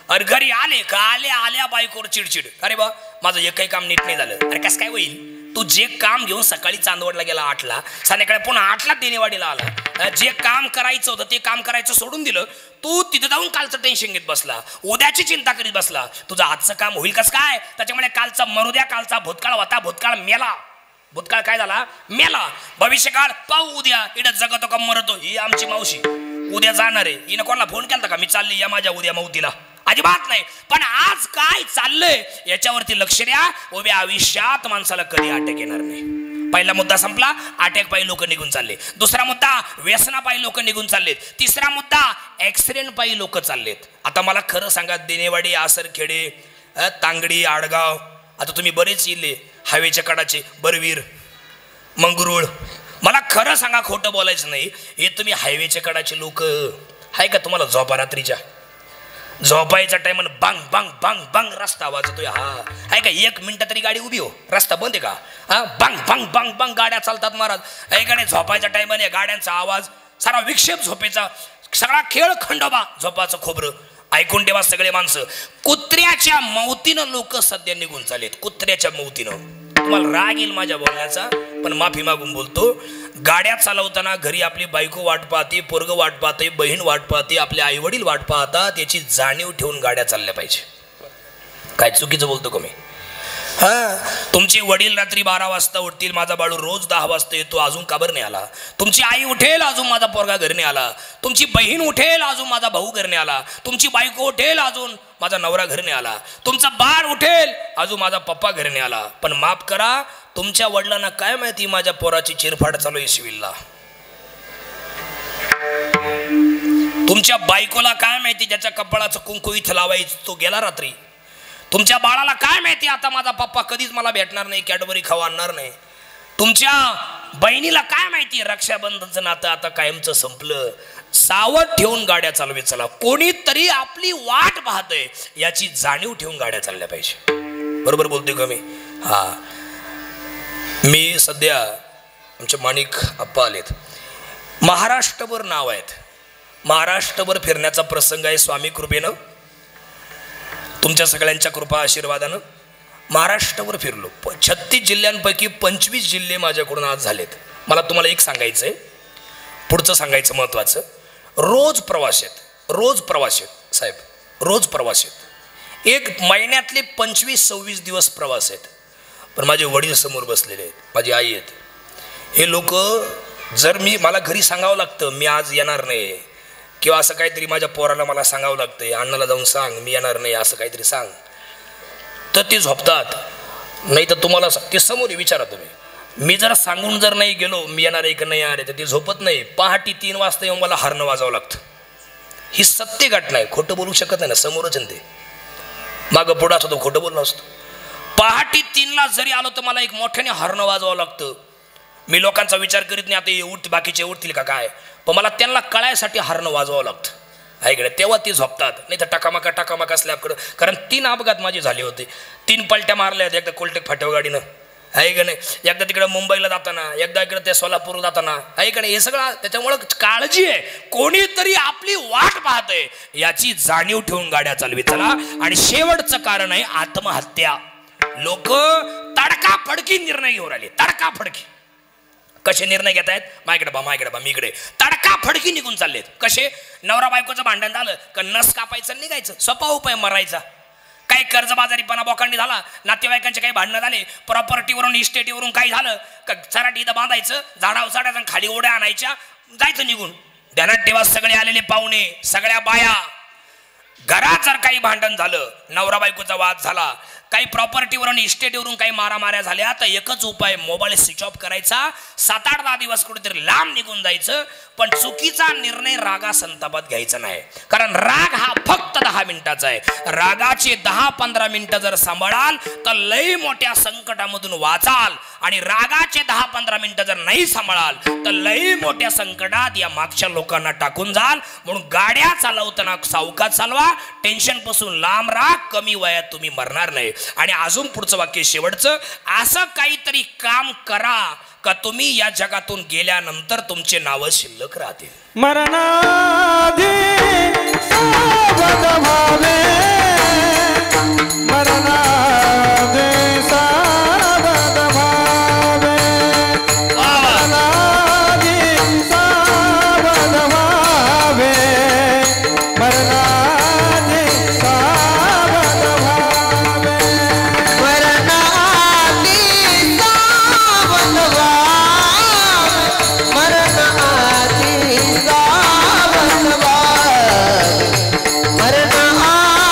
अरे घरी आले का आल्या बायकोवर चिडचिड, अरे बा माझं एक काही काम नीट नाही झालं. अरे कसं काय होईल? तू जे काम घेऊन सकाळी चांदवडला गेला 8ला, संध्याकाळी पुन्हा 8ला देनेवाडीला आला, जे काम करायचं होतं ते काम करायचं सोडून दिलं, तू तिथं जाऊन कालचं टेन्शन घेत बसला, उद्याची चिंता करीत बसला. तुझं आजचं काम होईल कसं काय? त्याच्यामुळे कालचा मरू द्या, कालचा भूतकाळ होता, भूतकाळ मेला. भूतकाळ काय झाला? मेला. भविष्यकाळ पाहू उद्या. इकडे जगतो का मरतो ही आमची मावशी उद्या जाणार आहे, हिनं कोणाला फोन केला का मी चालली या माझ्या उद्या मौतीला? अजिबात नाही. पण आज काय चाललंय याच्यावरती लक्ष द्या. उभ्या आयुष्यात माणसाला कधी अटॅक येणार नाही. पहिला मुद्दा संपला, अटॅक पायी लोक निघून चालले. दुसरा मुद्दा, व्यसनापायी लोक निघून चाललेत. तिसरा मुद्दा, ऍक्सिडेंट पायी लोक चाललेत. आता मला खरं सांगा, देनेवाडी, आसरखेडे, तांगडी, आडगाव, आता तुम्ही बरेच इले हायवेच्या कडाचे, बरवीर, मंगरुळ, मला खरं सांगा, खोटं बोलायचं नाही, हे तुम्ही हायवेच्या कडाचे लोक आहे का? तुम्हाला झोपा रात्रीच्या झोपायचा टाइम बांग बांग बांग बांग रस्ता वाजतोय, हा आहे का? 1 मिनिट तरी गाडी उभी हो, रस्ता बंद आहे का? हा बांग बांग बांग बांग गाड्या चालतात महाराज. ऐकाने झोपायच्या टाइमाने गाड्यांचा आवाज, सारा विक्षेप झोपेचा, सगळा खेळ खंडोबा झोपाचं खोबरं. ऐकून ठेवा सगळे माणसं, कुत्र्याच्या मौतीनं लोक सध्या निघून चालेत. कुत्र्याच्या मौतीनं. तुम्हाला राग येईल माझ्या बोलण्याचा, पण माफी मागून बोलतो. गाड्या चालवताना घरी आपली बायको वाट पाहते, पोरग वाट पाहते, बहीण वाट पाहते, आपले आई वडील वाट पाहतात, याची जाणीव ठेवून गाड्या चालल्या पाहिजे. काय चुकीचं बोलतो का मी? हा, तुमचे वडील रात्री 12 वाजता उठतील, माझा बाळू रोज 10 वाजता येतो, अजून का बरं नाही आला? तुमची आई उठेल, अजून माझा पोरगा घरी नाही आला. तुमची बहीण उठेल, अजून माझा भाऊ घरी नाही आला. तुमची बायको उठेल, अजून माझा नवरा घरी नाही आला. तुमचा बाळ उठेल, अजून माझा पप्पा घरी नाही आला. पण माफ करा, तुमच्या वडिलांना काय माहिती माझ्या पोराची चिरफाड चालू आहे सिव्हिलला. तुमच्या बायकोला काय माहिती त्याच्या कपाळाचं कुंकू इथं लावायचं, तो गेला रात्री. तुमच्या बाळाला काय माहिती आता माझा पप्पा कधीच मला भेटणार नाही, कॅडबरी खाऊ आणणार नाही. तुमच्या बहिणीला काय माहिती रक्षाबंधनचं नातं आता कायमचं संपलं. सावध ठेवून गाड्या चालवे चला. कोणीतरी आपली वाट पाहतंय याची जाणीव ठेवून गाड्या चालल्या पाहिजे. बरोबर बोलतोय का मी? हा, मी सध्या आमचे माणिक आप्पा आलेत, महाराष्ट्रभर नाव आहेत, महाराष्ट्रभर फिरण्याचा प्रसंग आहे. स्वामी कृपेनं, तुमच्या सगळ्यांच्या कृपा आशीर्वादानं महाराष्ट्रावर फिरलो. 36 जिल्ह्यांपैकी 25 जिल्हे माझ्याकडून आज झालेत. मला तुम्हाला एक सांगायचं आहे, पुढचं सांगायचं महत्त्वाचं. रोज प्रवास आहेत, रोज प्रवास आहेत साहेब, रोज प्रवास आहेत. एक महिन्यातले 25-26 दिवस प्रवास आहेत. पण माझे वडील समोर बसलेले आहेत, माझी आई आहेत. हे लोक जर मला घरी सांगावं लागतं मी आज येणार नाही, किंवा असं काहीतरी माझ्या पोराला मला सांगावं लागतंय, अण्णाला जाऊन सांग मी येणार नाही असं काहीतरी सांग, तर ते झोपतात. नाही तर तुम्हाला ते समोर विचारा तुम्ही, मी जर सांगून जर नाही गेलो मी येणार आहे की नाही येणार आहे, तर ते झोपत नाही. पहाटे 3 वाजता येऊन मला हरणं वाजावं लागतं. ही सत्य घटना आहे, खोटं बोलू शकत नाही ना, समोरच ते मागं पुढं असतो, खोटं बोलणं असतो. पहाटे 3ला जरी आलो तर मला एक मोठ्याने हरणं वाजवावं लागतं. मी लोकांचा विचार करीत नाही आता हे बाकीचे उठतील का काय, पण मला त्यांना कळायसाठी हरणं वाजवावं लागतं. ऐकलं, तेव्हा ते झोपतात. नाही तर टाकामाका स्लॅबकडं. कारण 3 अपघात माझे झाले होते, 3 पलट्या मारल्या आहेत. एकदा कोलटेक फाट्याव गाडीनं, आहे का नाही, एकदा तिकडं मुंबईला जाताना, एकदा इकडं ते सोलापूर जाताना, आहे का नाही. हे सगळं त्याच्यामुळं काळजी आहे, कोणीतरी आपली वाट पाहतंय याची जाणीव ठेवून गाड्या चालवी चला. आणि शेवटचं कारण आहे आत्महत्या. लोक तडकाफडकी निर्णय घेऊन राहिले, तडकाफडकी. कसे निर्णय घेत आहेत? माझ्याकडे बा मी इकडे. तडकाफडकी निघून चाललेत. कसे? नवरा बायकोचं भांडण झालं का नस कापायचं, निघायचं. सोपा उपाय, मरायचा. काही कर्जबाजारीपणा बोकांडी झाला, नातेवाईकांचे काही भांडणं झाले, प्रॉपर्टीवरून इस्टेटीवरून काही झालं का चराटी इथं बांधायचं, झाडावर चढायचं, खाली उड्या आणायच्या, जायचं निघून. ध्यानात ठेवा, सगळे आलेले पाहुणे, सगळ्या बाया, घरात जर काही भांडण झालं, नवरा बायकोचा वाद झाला, काही प्रॉपर्टीवरून इस्टेटीवरून काही मारामाऱ्या झाल्या, तर एकच उपाय, मोबाईल स्विच ऑफ करायचा, 7-8-10 दिवस कुठेतरी लांब निघून जायचं. पण चुकीचा निर्णय रागा संतापात घ्यायचा नाही. कारण राग हा फक्त 10 मिनिटाचा आहे. रागाचे 10-15 मिनिटं जर सांभाळाल तर लई मोठ्या संकटामधून वाचाल. आणि रागाचे 10-15 मिनिटं जर नाही सांभाळाल तर लई मोठ्या संकटात या मागच्या लोकांना टाकून जाल. म्हणून गाड्या चालवताना सावकाश चालवा, टेन्शन पासून लांब राहा, कमी वयात तुम्ही मरणार नाही. आणि अजून पुढचं वाक्य शेवटचं, असं काहीतरी काम करा का तुम्ही या जगातून गेल्यानंतर तुमचे नाव शिल्लक राहतील. मरणाधी सावध व्हावे, मरणाधी सावध व्हावे, मरणाधी सावध व्हावे, मरणाधी सावध व्हावे, मरणाधी सावध व्हावे, मरणाधी सावध व्हावे, मरणाधी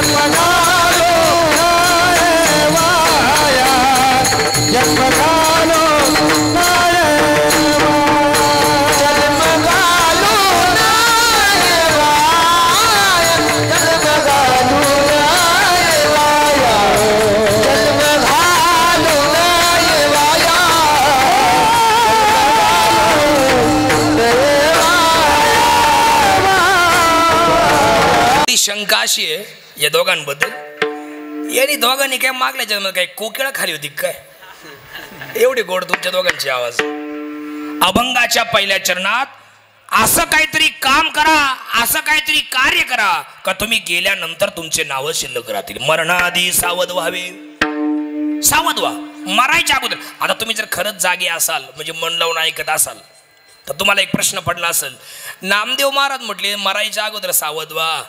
जन्म झालो नाही वाया जन्म झालो नाही जन्म झालो नाही वाया जन्म झालो नाही वाया जन्म झालो नाही वाया ती शंका अशी आहे या दोघांबद्दल, यांनी दोघांनी काय मागल्या जन्मात काय कोकिळा खाली होती काय? एवढी गोड तुमच्या दोघांची आवाज. अभंगाच्या पहिल्या चरणात असं काहीतरी काम करा, असं काहीतरी कार्य करा का तुम्ही गेल्यानंतर तुमचे नाव शिल्लक राहतील. मरणाआधी सावध व्हावे. सावध व्हा मरायच्या अगोदर. आता तुम्ही जर खरंच जागे असाल म्हणजे मन लावून ऐकत असाल तर तुम्हाला एक प्रश्न पडला असेल, नामदेव महाराज म्हटले मरायच्या अगोदर सावध व्हा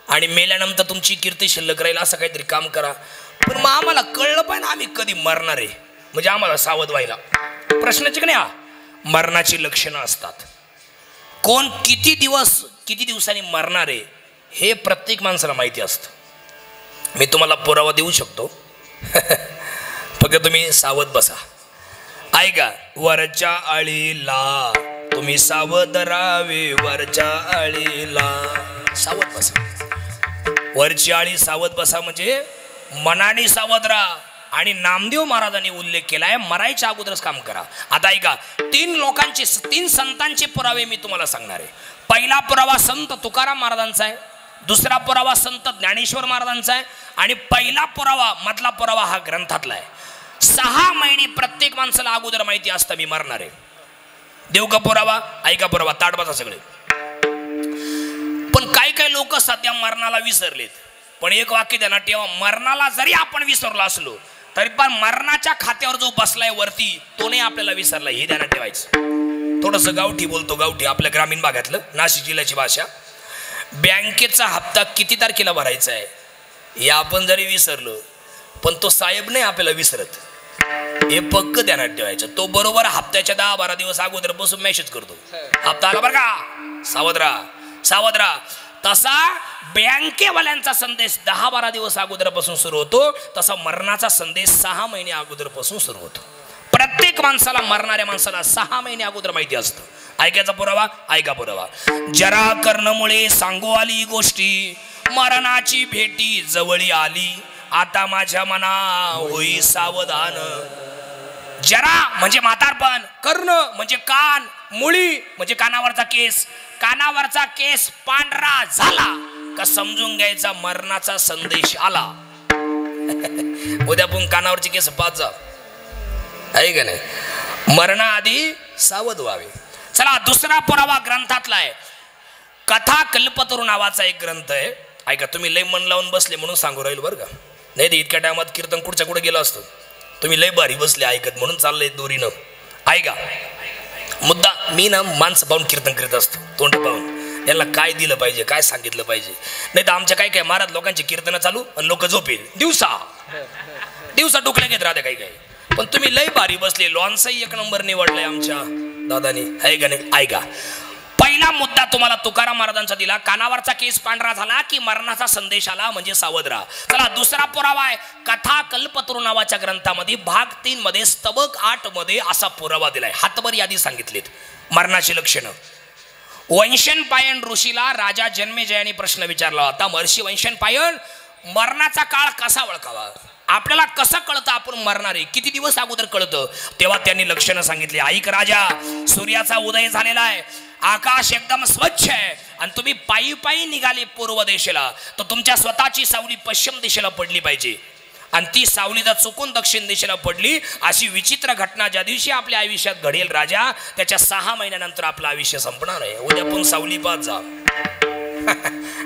आणि मेल्यानंतर तुमची कीर्ती शिल्लक राहील, असं काहीतरी काम करा. पण मग आम्हाला कळलं पाहिजे आम्ही कधी मरणार आहे म्हणजे आम्हाला सावध व्हायला. प्रश्नाचे का नाही हा मरणाची लक्षणं असतात. कोण किती दिवसांनी मरणार आहे हे प्रत्येक माणसाला माहिती असतं. मी तुम्हाला पुरावा देऊ शकतो फक्त तुम्ही सावध बसा. ऐका, वरच्या आळीला तुम्ही सावध राहावे, वरच्या आळीला सावध बसा. वरची आळी सावध बसा म्हणजे मनाने सावध राहा. आणि नामदेव महाराजांनी उल्लेख केलाय मरायच्या अगोदरच काम करा. आता ऐका, तीन संतांचे पुरावे मी तुम्हाला सांगणार आहे. पहिला पुरावा संत तुकाराम महाराजांचा आहे, दुसरा पुरावा संत ज्ञानेश्वर महाराजांचा आहे आणि पहिला पुरावा मधला पुरावा हा ग्रंथातला आहे. 6 महिने प्रत्येक माणसाला अगोदर माहिती असतं मी मरणार आहे. देव का पुरावा, ऐका पुरावा, ताट बसा सगळे. पण काही लोक सध्या मरणाला विसरलेत. पण एक वाक्य त्यांना ठेवा, मरणाला जरी आपण विसरलो असलो तरी पण मरणाच्या खात्यावर जो बसलाय वरती तो नाही आपल्याला विसरला, हे ध्यानात ठेवायचं. थोडंसं गावठी बोलतो, गावठी आपल्या ग्रामीण भागातलं नाशिक जिल्ह्याची भाषा. बँकेचा हप्ता किती तारखेला भरायचा आहे हे आपण जरी विसरलो पण तो साहेब नाही आपल्याला विसरत, हे पक्क ध्यानात ठेवायचं. तो बरोबर हप्त्याच्या 10-12 दिवस अगोदर बसून मेसेज करतो, हप्ता आला बरं का, सावध राहा सावध राहा. तसा बँकेवाल्यांचा संदेश 10-12 दिवस अगोदरपासून सुरू होतो, तसा मरणाचा संदेश 6 महिने अगोदरपासून सुरू होतो. प्रत्येक माणसाला, मरणाऱ्या माणसाला 6 महिने अगोदर माहिती असतं. ऐकायचा पुरावा, ऐका पुरावा. जरा कर्णमुळे सांगू आली गोष्टी, मरणाची भेटी जवळी आली, आता माझ्या मना होई सावधान. जरा म्हणजे म्हातारपण, कर्ण म्हणजे कान, मुळी म्हणजे कानावरचा केस. कानावरचा केस पांढरा झाला का समजून घ्यायचा मरणाचा संदेश आला. उद्या पण कानावरची केस पाच जा, आहे का नाही? मरणाआधी सावध व्हावे. चला, दुसरा पुरावा ग्रंथातला आहे. कथा कल्पतरू नावाचा एक ग्रंथ आहे. ऐका, तुम्ही लय मन लावून बसले म्हणून सांगू राहील बरं का, नाही तर इतक्या टायमात कीर्तन कुठच्या कुठे गेलं असतं. तुम्ही लय भारी बसले ऐकत म्हणून चाललंय दोरीनं. ऐका मुद्दा, मी ना माणसं पाहून कीर्तन करीत असतो, तोंड पाहून यांना काय दिलं पाहिजे, काय सांगितलं पाहिजे. नाही तर आमच्या काय महाराज लोकांची कीर्तनं चालू आणि लोक झोपेल दिवसा डोकल्या घेत राहते काही. पण तुम्ही लय भारी बसले, लॉन्सही 1 नंबर निवडलाय आमच्या दादानी, आहे का नाही? ऐका, पहिला मुद्दा तुम्हाला तुकाराम महाराजांचा दिला, कानावरचा केस पांढरा झाला की मरणाचा संदेश आला म्हणजे सावध राहा. चला, दुसरा पुरावा आहे. कथा कल्पतरू नावाच्या ग्रंथामध्ये भाग 3 मध्ये स्तबक 8 मध्ये असा पुरावा दिलाय. हातभर यादी सांगितलीत मरणाची लक्षणं. वंशनपायन ऋषीला राजा जन्मेजयाने प्रश्न विचारला होता, महर्षी वंशनपायन, मरणाचा काळ कसा ओळखावा, आपल्याला कसं कळतं आपण मरणार आहे, किती दिवस अगोदर कळतं? तेव्हा त्यांनी लक्षणं सांगितली. ऐक राजा, सूर्याचा उदय झालेला आहे, आकाश एकदम स्वच्छ आहे आणि तुम्ही पायी पायी निघाले पूर्व दिशेला तर तुमच्या स्वतःची सावली पश्चिम दिशेला पडली पाहिजे. आणि ती सावली जर चुकून दक्षिण दिशेला पडली, अशी विचित्र घटना ज्या दिवशी आपल्या आयुष्यात घडेल राजा, त्याच्या 6 महिन्यानंतर आपलं आयुष्य संपणार आहे. उद्या पण सावली पाहत जा.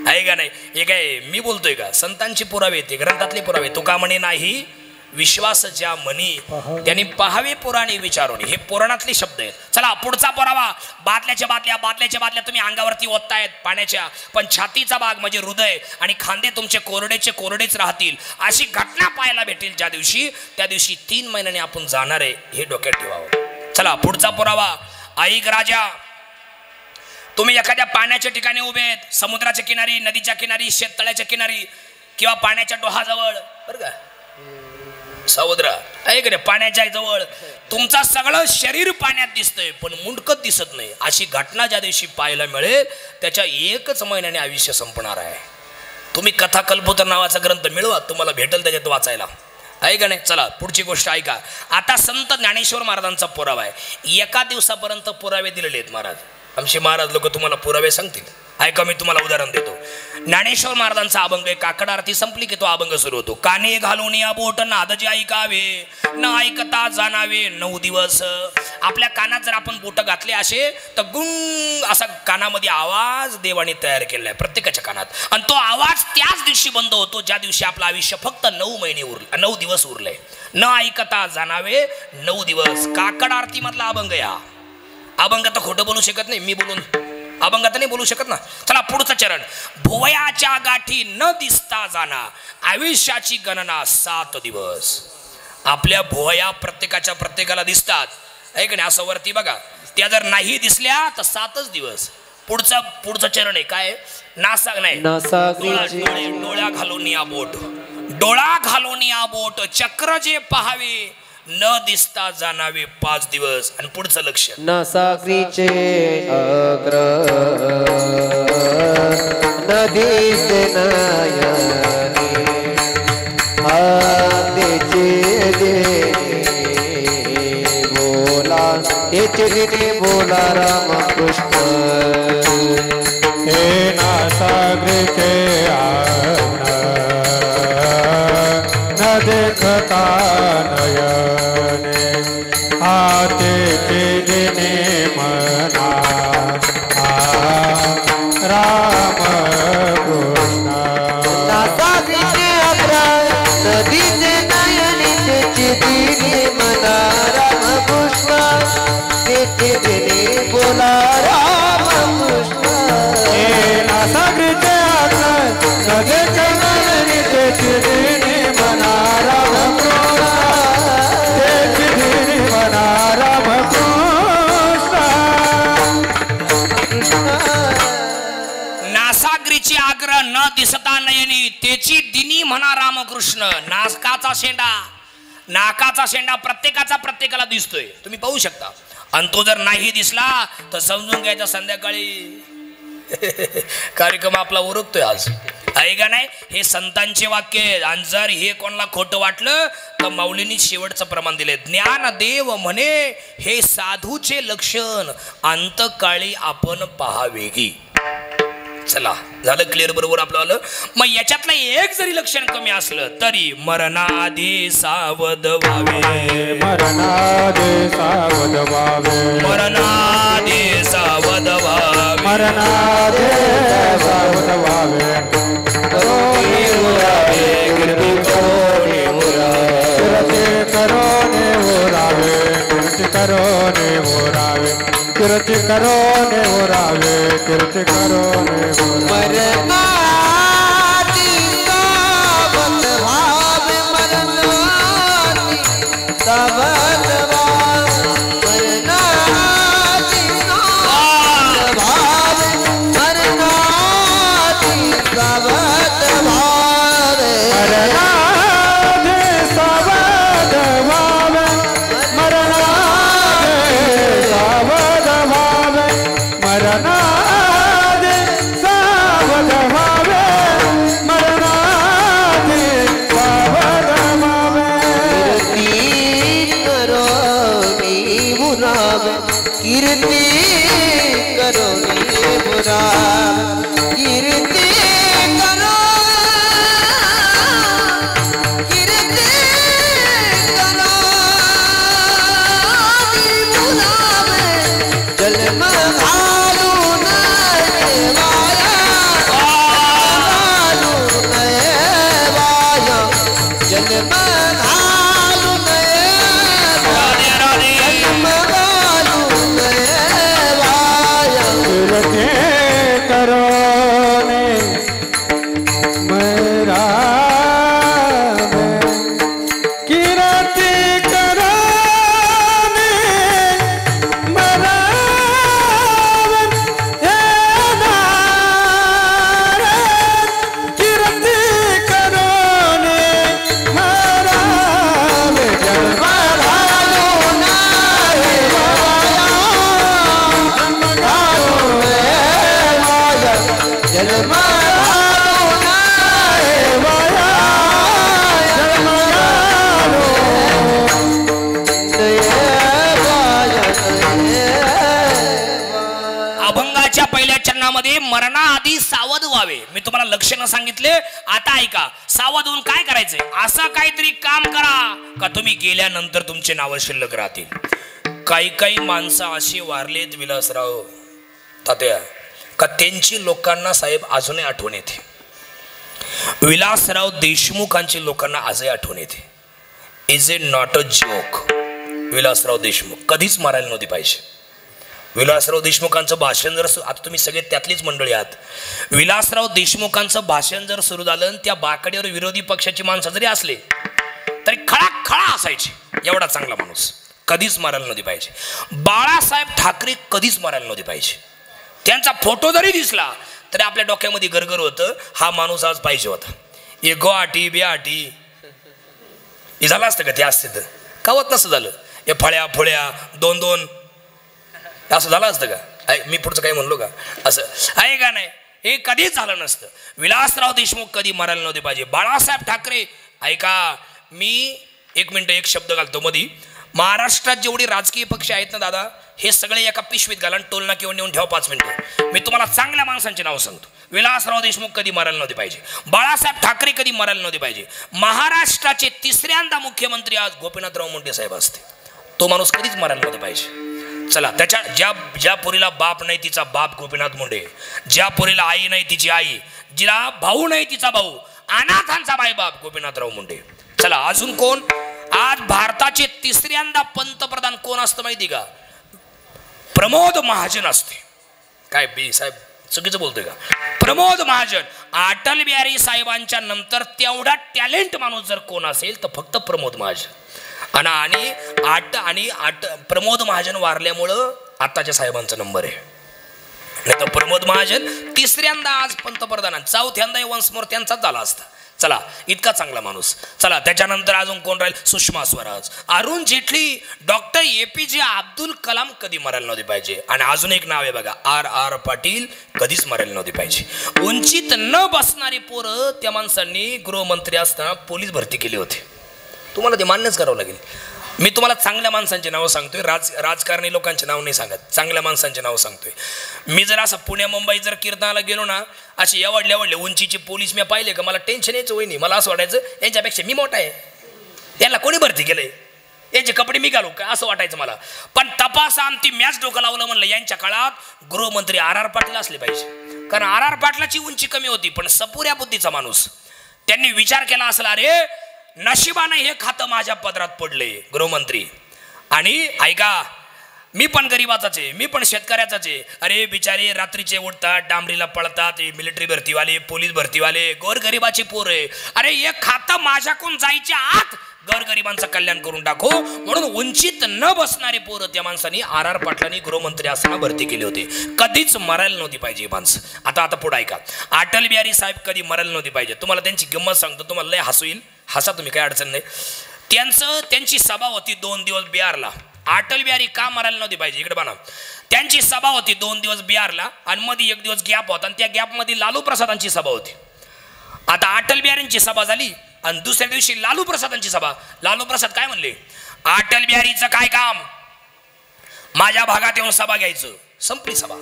आहे का नाही? हे काय मी बोलतोय का? संतांचे पुरावे, ते ग्रंथातले पुरावे. तुका म्हणे नाही विश्वास ज्या मनी त्यांनी पहावे पुराणे विचारून, हे पुराणातले शब्द आहेत. चला, पुढचा पुरावा. बादल्याच्या बादल्या तुम्ही अंगावरती ओततायत पाण्याच्या, पण छातीचा भाग म्हणजे हृदय आणि खांदे तुमचे कोरडेच राहतील. अशी घटना पाहायला भेटेल ज्या दिवशी, त्या दिवशी 3 महिन्याने आपण जाणार आहे, हे डोक्यात ठेवावं. चला, पुढचा पुरावा. ऐक राजा, तुम्ही एखाद्या पाण्याच्या ठिकाणी उभे आहेत, समुद्राच्या किनारी, नदीच्या किनारी, शेततळ्याच्या किनारी. किंवा पाण्याच्या डोहाजवळ बरं का समुद्र आहे का नाही पाण्याच्या जवळ तुमचा सगळं शरीर पाण्यात दिसतंय पण मुंडकत दिसत नाही अशी घटना ज्या दिवशी पाहायला मिळेल त्याच्या 1च महिन्याने आयुष्य संपणार आहे. तुम्ही कथा कल्पोतर नावाचा ग्रंथ मिळवा तुम्हाला भेटेल त्याच्यात वाचायला आहे का नाही. चला पुढची गोष्ट ऐका. आता संत ज्ञानेश्वर महाराजांचा पुरावा आहे. एका दिवसापर्यंत पुरावे दिलेले आहेत महाराज. आमचे महाराज लोक तुम्हाला पुरावे सांगतील. ऐका मी तुम्हाला उदाहरण देतो. ज्ञानेश्वर महाराजांचा अभंग काकड आरती संपली की तो अभंग सुरू होतो. काने घालून या बोट नादजे ऐकावे न ऐकता जाणावे 9 दिवस. आपल्या कानात जर आपण बोट घातले असे तर गुंग असा कानामध्ये आवाज देवाने तयार केलेला आहे प्रत्येकाच्या कानात आणि तो आवाज त्याच दिवशी बंद होतो ज्या दिवशी आपलं आयुष्य फक्त 9 दिवस उरले. न ऐकता जाणावे 9 दिवस. काकड आरती मधला अभंग या अभंग तर खोटं बोलू शकत नाही. मी बोलून अभंगात नाही बोलू शकत ना. चला पुढचं चरण. भुवयाच्या गाठी न दिसता जाना आयुष्याची गणना 7 दिवस. आपल्या भुवया प्रत्येकाला दिसतात आहे का नाही. असं वरती बघा त्या जर नाही दिसल्या तर 7च दिवस. पुढचं चरण आहे काय नासा नाही डोळ्या घालून या बोट डोळा घालून या बोट चक्र जे पहावे न दिसता जाणावे 5 दिवस. आणि पुढचं लक्ष नासाक्रीचे अग्र नदीस नयनी आदेचे दे बोला रामकृष्ण. हे नासागरीचे अग्र न देखता नयने आतेचे देणे मना राम कृष्ण. नासाक्रीचे अग्र नदीस नयनी त्याची दिने मना रामकृष्ण. त्याची दिने बोला रामकृष्ण. हे नासागरीचे अग्र नदीचे नयनी त्याची देणे मना राम कृष्ण. त्याची देणे मना राम कृष्ण. नासाग्रीची आग्रह न दिसता नयनी त्याची दिनी म्हणा रामकृष्ण. नाकाचा शेंडा प्रत्येकाला दिसतोय तुम्ही पाहू शकता आणि तो जर नाही दिसला तर समजून घ्यायचा संध्याकाळी कार्यक्रम आपला उरकतोय आज आहे का नाही. हे संतांचे वाक्य आहे आणि जर हे कोणाला खोटं वाटलं तर माऊलींनी शेवटचं प्रमाण दिले. ज्ञानदेव म्हणे हे साधूचे लक्षण अंतकाळी आपण पाहावे की. चला झालं क्लिअर बरोबर आपलं आलं. मग याच्यातलं एक जरी लक्षण कमी असलं तरी मरणाधी सावध व्हावे मरणादे सावध व्हावे मरणाधी सावध व्हावे मरणादे सावध व्हावे. कीर्ती करो ने ओरावे कीर्ती करो ने ओरावे कीर्ती करो ने ओरावे. मरणाती सावध व्हावे मरणाती सावध व्हावे मरणाती सावध व्हावे मरणाती सावध व्हावे. मरणादे सावध व्हावे मरणादे सावध व्हावे मरणादे सावध व्हावे मरणादे सावध व्हावे. कीर्ती ते मरणाआधी सावध व्हावे. मी तुम्हाला लक्षणं सांगितले, आता ऐका. सावध होऊन काय करायचंय? असं काहीतरी काम करा का तुम्ही गेल्यानंतर तुमचे नाव शिल्लक राहतील. काही काही माणसं अशी वारलेत विलासराव तात्या का त्यांची लोकांना साहेब अजूनही आठवण येते. विलासराव देशमुखांची लोकांना आजही आठवण येते. Is it not a joke? Vilasrao Deshmukh कधीच मारायला नव्हती पाहिजे. विलासराव देशमुखांचं भाषण जर, आता तुम्ही सगळे त्यातलीच मंडळी आहात, विलासराव देशमुखांचं भाषण जर सुरू झालं, त्या बाकड्यावर विरोधी पक्षाची माणसं जरी असले तरी खळा असायची. एवढा चांगला माणूस, कधीच मारायला नव्हती पाहिजे. बाळासाहेब ठाकरे कधीच मारायला नव्हती पाहिजे. त्यांचा फोटो जरी दिसला तरी आपल्या डोक्यामध्ये गरगर होतं, हा माणूस आज पाहिजे होता. हे गोआटी बिआटी हे झालं असतं का? ते असते तर कावत नसं झालं. हे फळ्या दोन दोन असं झालं असतं का? मी पुढचं काही म्हणलो का? असं आहे का नाही? हे कधीच झालं नसतं. विलासराव देशमुख कधी मारायला नव्हते पाहिजे. बाळासाहेब ठाकरे, ऐका, मी एक मिनटं एक शब्द घालतो मधी. महाराष्ट्रात जेवढे राजकीय पक्ष आहेत ना दादा, हे सगळे एका पिशवीत घाला, टोलना किंवा नेऊन ठेवा 5 मिनिटं. मी तुम्हाला चांगल्या माणसांचे नाव सांगतो. विलासराव देशमुख कधी मारायला नव्हते पाहिजे. बाळासाहेब ठाकरे कधी मारायला नव्हते पाहिजे. महाराष्ट्राचे तिसऱ्यांदा मुख्यमंत्री आज गोपीनाथराव मुंडे साहेब असते. तो माणूस कधीच मारायला नव्हते पाहिजे. चला, त्याच्या ज्या पोरीला बाप नाही तिचा बाप गोपीनाथ मुंडे, ज्या पोरीला आई नाही तिची आई, जिला भाऊ नाही तिचा भाऊ, अनाथांचा बाप गोपीनाथराव मुंडे. चला, अजून कोण? आज भारताचे तिसऱ्यांदा पंतप्रधान कोण असतं माहिती का? प्रमोद महाजन असते. काय बी साहेब चुकीचं बोलतोय का? प्रमोद महाजन. अटल बिहारी साहेबांच्या नंतर तेवढा टॅलेंट माणूस जर कोण असेल तर फक्त प्रमोद महाजन. आणि प्रमोद महाजन वारल्यामुळं आताच्या साहेबांचा नंबर आहे. नाही तर प्रमोद महाजन तिसऱ्यांदा आज पंतप्रधान, चौथ्यांदा वन्स मोर त्यांचाच झाला असता. चला, इतका चांगला माणूस. चला, त्याच्यानंतर अजून कोण राहील? सुषमा स्वराज, अरुण जेटली, डॉक्टर APJ अब्दुल कलाम कधी मरायला नव्हते पाहिजे. आणि अजून एक नाव आहे बघा, RR पाटील, कधीच मरायला नव्हते पाहिजे. उंचीत न बसणारी पोरं त्या माणसांनी गृहमंत्री असताना पोलीस भरती केली होती. तुम्हाला ते मान्यच करावं लागेल. मी तुम्हाला चांगल्या माणसांचे नावं सांगतोय, राजकारणी लोकांचे नाव नाही सांगत, चांगल्या माणसांचे नाव सांगतोय. मी जर असं पुण्या मुंबईत जर कीर्तनाला गेलो ना, असे एवढले उंचीचे पोलीस मी पाहिले का मला टेन्शन यायचं होई नाही. मला असं वाटायचं यांच्यापेक्षा मी मोठा आहे, यांना कोणी भरती केलंय, यांचे कपडे मी घालू का, असं वाटायचं मला. पण तपास आमती मॅच डोकं लावलं म्हणलं, यांच्या काळात गृहमंत्री RR पाटील असले पाहिजे. कारण RR पाटलाची उंची कमी होती, पण सपुऱ्या बुद्धीचा माणूस. त्यांनी विचार केला असला, अरे नशिबाने हे खातं माझ्या पदरात पडले गृहमंत्री. आणि ऐका, मी पण गरीबाचाच आहे, मी पण शेतकऱ्याचाच आहे. अरे बिचारे रात्रीचे उठतात, डांबरीला पळतात, मिलिटरी भरतीवाले, पोलीस भरतीवाले, गोरगरिबाची पोर आहे. अरे हे खातं माझ्याकडून जायच्या आत गोरगरिबांचं कल्याण करून टाकू म्हणून उंचीत न बसणारे पोरं त्या माणसांनी RR पाटलांनी गृहमंत्री असताना भरती केली होती. कधीच मरायला नव्हती पाहिजे माणसं. आता पुढे ऐका, अटल बिहारी साहेब कधी मरायला नव्हती पाहिजे. तुम्हाला त्यांची गंमत सांगतो, तुम्हाला लय हसू येईल, हसा तुम्ही, काय अडचण नाही. त्यांची सभा होती 2 दिवस बिहारला. अटल बिहारी का मरायला नव्हती पाहिजे? इकडे बना. त्यांची सभा होती 2 दिवस बिहारला आणि मध्ये 1 दिवस गॅप होता, आणि त्या गॅपमध्ये लालू प्रसादांची सभा होती. आता अटल बिहारींची सभा झाली आणि दुसऱ्या दिवशी लालू प्रसादांची सभा. लालू प्रसाद काय म्हणले? अटल बिहारीचं काय काम, माझ्या भागात येऊन सभा घ्यायचं. संपली सभा.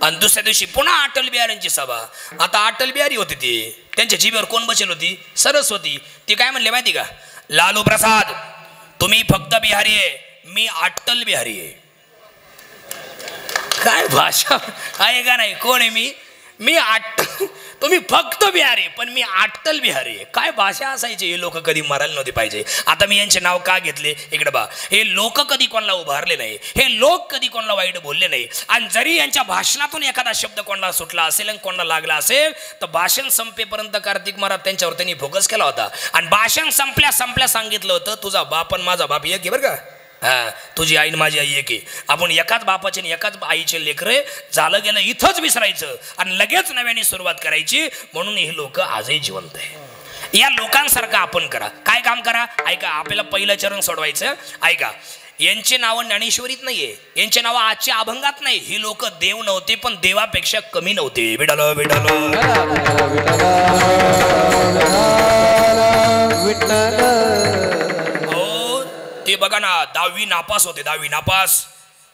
आणि दुसऱ्या दिवशी पुन्हा अटल बिहारींची सभा. आता अटल बिहारी होते ते, त्यांच्या जिभेवर कोण बसेल होती? सरस्वती. ती काय म्हणले माहिती का? लालू प्रसाद, तुम्ही फक्त बिहारी आहे, मी अटल बिहारी आहे. काय भाषा आहे का नाही? कोण आहे मी? तुम्ही फक्त बिहारी, पण मी अटल बिहारी आहे. काय भाषा असायची? हे लोक कधी मरायला नव्हते पाहिजे. आता मी यांचे नाव का घेतले? इकडे बा. हे लोक कधी कोणाला उभारले नाही, हे लोक कधी कोणाला वाईट बोलले नाही. आणि जरी यांच्या भाषणातून एखादा शब्द कोणाला सुटला असेल आणि कोणाला लागला असेल तर भाषण संपेपर्यंत कार्तिक महाराज त्यांच्यावर त्यांनी फोकस केला होता. आणि भाषण संपल्या सांगितलं होतं, तुझा बाप आणि माझा बाप एक आहे बरं का. तुझी आई माझी आई एक आहे, आपण एकाच बापाचे आणि एकाच आईचे लेकरे. झालं गेलं इथंच विसरायचं आणि लगेच नव्याने सुरुवात करायची. म्हणून हे लोक आजही जिवंत आहे. या लोकांसारखं आपण करा. काय काम करा? ऐका, आपल्याला पहिलं चरण सोडवायचं. ऐका, यांचे नावं ज्ञानेश्वरीत नाहीये, यांचे नावं आजच्या अभंगात नाही. ही लोक देव नव्हते, पण देवापेक्षा कमी नव्हते. विडालो विडालो ते बघा ना, 10वी नापास होते, 10वी नापास.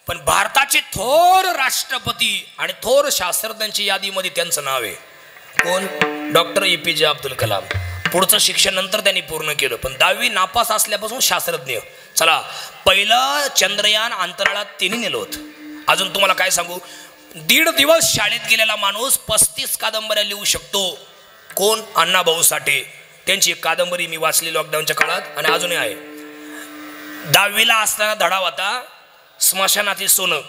पण भारताचे थोर राष्ट्रपती आणि थोर शास्त्रज्ञांच्या यादीमध्ये त्यांचं नाव आहे. कोण? Doctor APJ Abdul Kalam. पुढचं शिक्षण नंतर त्यांनी पूर्ण केलं, पण 10वी नापास असल्यापासून शास्त्रज्ञ. चला, पहिलं चंद्रयान अंतराळात त्यांनी नेलं होतं. अजून तुम्हाला काय सांगू, 1.5 दिवस शाळेत गेलेला माणूस 35 कादंबऱ्या लिहू शकतो. कोण? अण्णाभाऊ साठे. त्यांची एक कादंबरी मी वाचली लॉकडाऊनच्या काळात आणि अजूनही आहे. 10वीला असताना धडा होता स्मशानातील सोनं.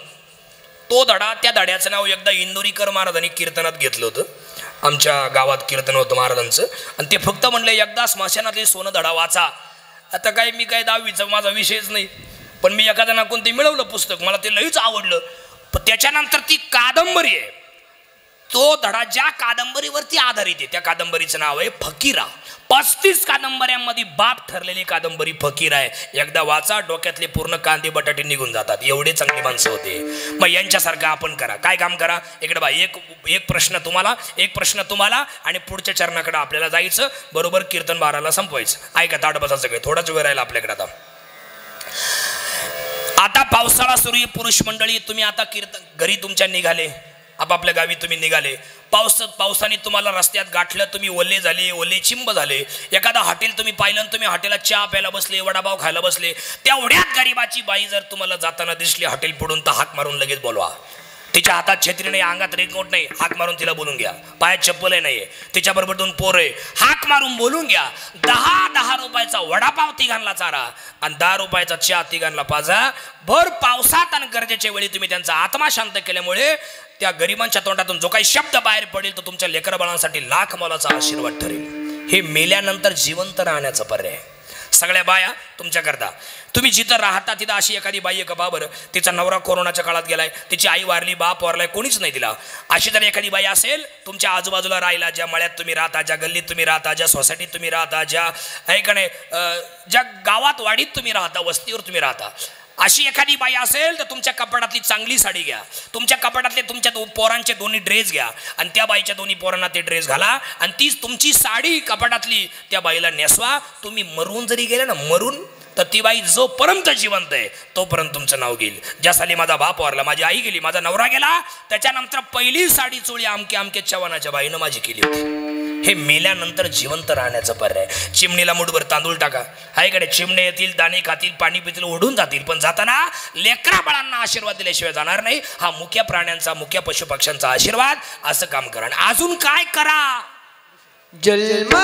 तो धडा, त्या धड्याचं नाव एकदा इंदोरीकर महाराजांनी कीर्तनात घेतलं होतं. आमच्या गावात कीर्तन होतं महाराजांचं, आणि ते फक्त म्हणले एकदा स्मशानातली सोनं धडा वाचा. आता काय मी काय 10वीचा माझा विषयच नाही, पण मी एखाद्या नाकून ते मिळवलं पुस्तक, मला ते लईच आवडलं. पण त्याच्यानंतर ती कादंबरी आहे, तो धडा ज्या कादंबरीवरती आधारित आहे त्या कादंबरीचं नाव आहे फकीरा. 35 कादंबऱ्यांमध्ये बाप ठरलेली कादंबरी फकीर आहे. एकदा वाचा, डोक्यातले पूर्ण कांदे बटाटे निघून जातात. एवढे चांगली माणसं होते. मग यांच्यासारखं आपण करा. काय काम करा? इकडे बा, एक प्रश्न तुम्हाला आणि पुढच्या चरणाकडे आपल्याला जायचं. बरोबर कीर्तन 12ला संपवायचं. ऐका, ताट बसा सगळे, थोडाच वेळ राहिला आपल्याकडे. आता पावसाळा सुरू आहे. पुरुष मंडळी, तुम्ही आता कीर्तन घरी तुमच्या निघाले, आपापल्या गावी तुम्ही निघाले. पावसाने तुम्हाला रस्त्यात गाठलं, तुम्ही ओले झाले, ओले चिंब झाले. एखादा हॉटेल तुम्ही पाहिलं, तुम्ही हॉटेलात चहा प्यायला बसले, वडापाव खायला बसले. तेवढ्यात गरीबाची बाई जर तुम्हाला जाताना दिसली हॉटेल पडून, तर हाक मारून लगेच बोलवा. तिच्या हातात छत्री नाही, अंगात रेनकोट नाही, हाक मारून तिला बोलून घ्या. पायात चप्पलही नाहीये, तिच्याबरोबर 2 पोरं आहे, हाक मारून बोलून घ्या. 10 रुपयाचा वडापाव तिघांना चारा आणि 10 रुपयाचा चहा तिघांना पाजा. भर पावसात आणि गरजेच्या वेळी तुम्ही त्यांचा आत्मा शांत केल्यामुळे त्या गरिबांच्या तोंडातून जो काही शब्द बाहेर पडेल तो तुमच्या लेकरबाळांसाठी लाख मोलाचा आशीर्वाद ठरेल. हे मेल्यानंतर जिवंत राहण्याचा पर्याय. सगळ्या बाया तुमच्याकरता, तुम्ही जिथं राहता तिथं अशी एखादी बाई आहे का? बा बरं, तिचा नवरा कोरोनाच्या काळात गेलाय, तिची आई वारली, बाप वारलाय, कोणीच नाही दिला. अशी जर एखादी बाई असेल तुमच्या आजूबाजूला राहिला, ज्या मळ्यात तुम्ही राहता, ज्या गल्लीत तुम्ही राहता, ज्या सोसायटीत तुम्ही राहता, ज्या ऐकणे ज्या गावात वाडीत तुम्ही राहता, वस्तीवर तुम्ही राहता, अशी एखादी बाई असेल तर तुमच्या कपाटातली चांगली साडी घ्या, तुमच्या कपाटातले तुमच्या पोरांचे दोन्ही ड्रेस घ्या आणि त्या बाईच्या दोन्ही पोरांना ते ड्रेस घाला आणि तीच तुमची साडी कपाटातली त्या बाईला नेसवा. तुम्ही मरून जरी गेले ना, मरून, तर ती बाई जोपर्यंत जिवंत आहे तोपर्यंत तुमचं नाव घेईल. ज्या साली माझा बाप वारला, माझी आई गेली, माझा नवरा गेला, त्याच्यानंतर पहिली साडी चोळी अमके चव्हाणाच्या बाईनं माझी केली होती. हे मेल्यानंतर जिवंत राहण्याचं पर्याय. चिमणीला मुठभर तांदूळ टाका, हायकडे चिमणे येतील, दाणे खातील, पाणी पितील, ओढून जातील, पण जाताना लेकरा बाळांना आशीर्वाद दिल्याशिवाय जाणार नाही. हा मुख्य प्राण्यांचा, मुख्य पशुपक्ष्यांचा आशीर्वाद. असं काम करा. आणि अजून काय करा? जन्म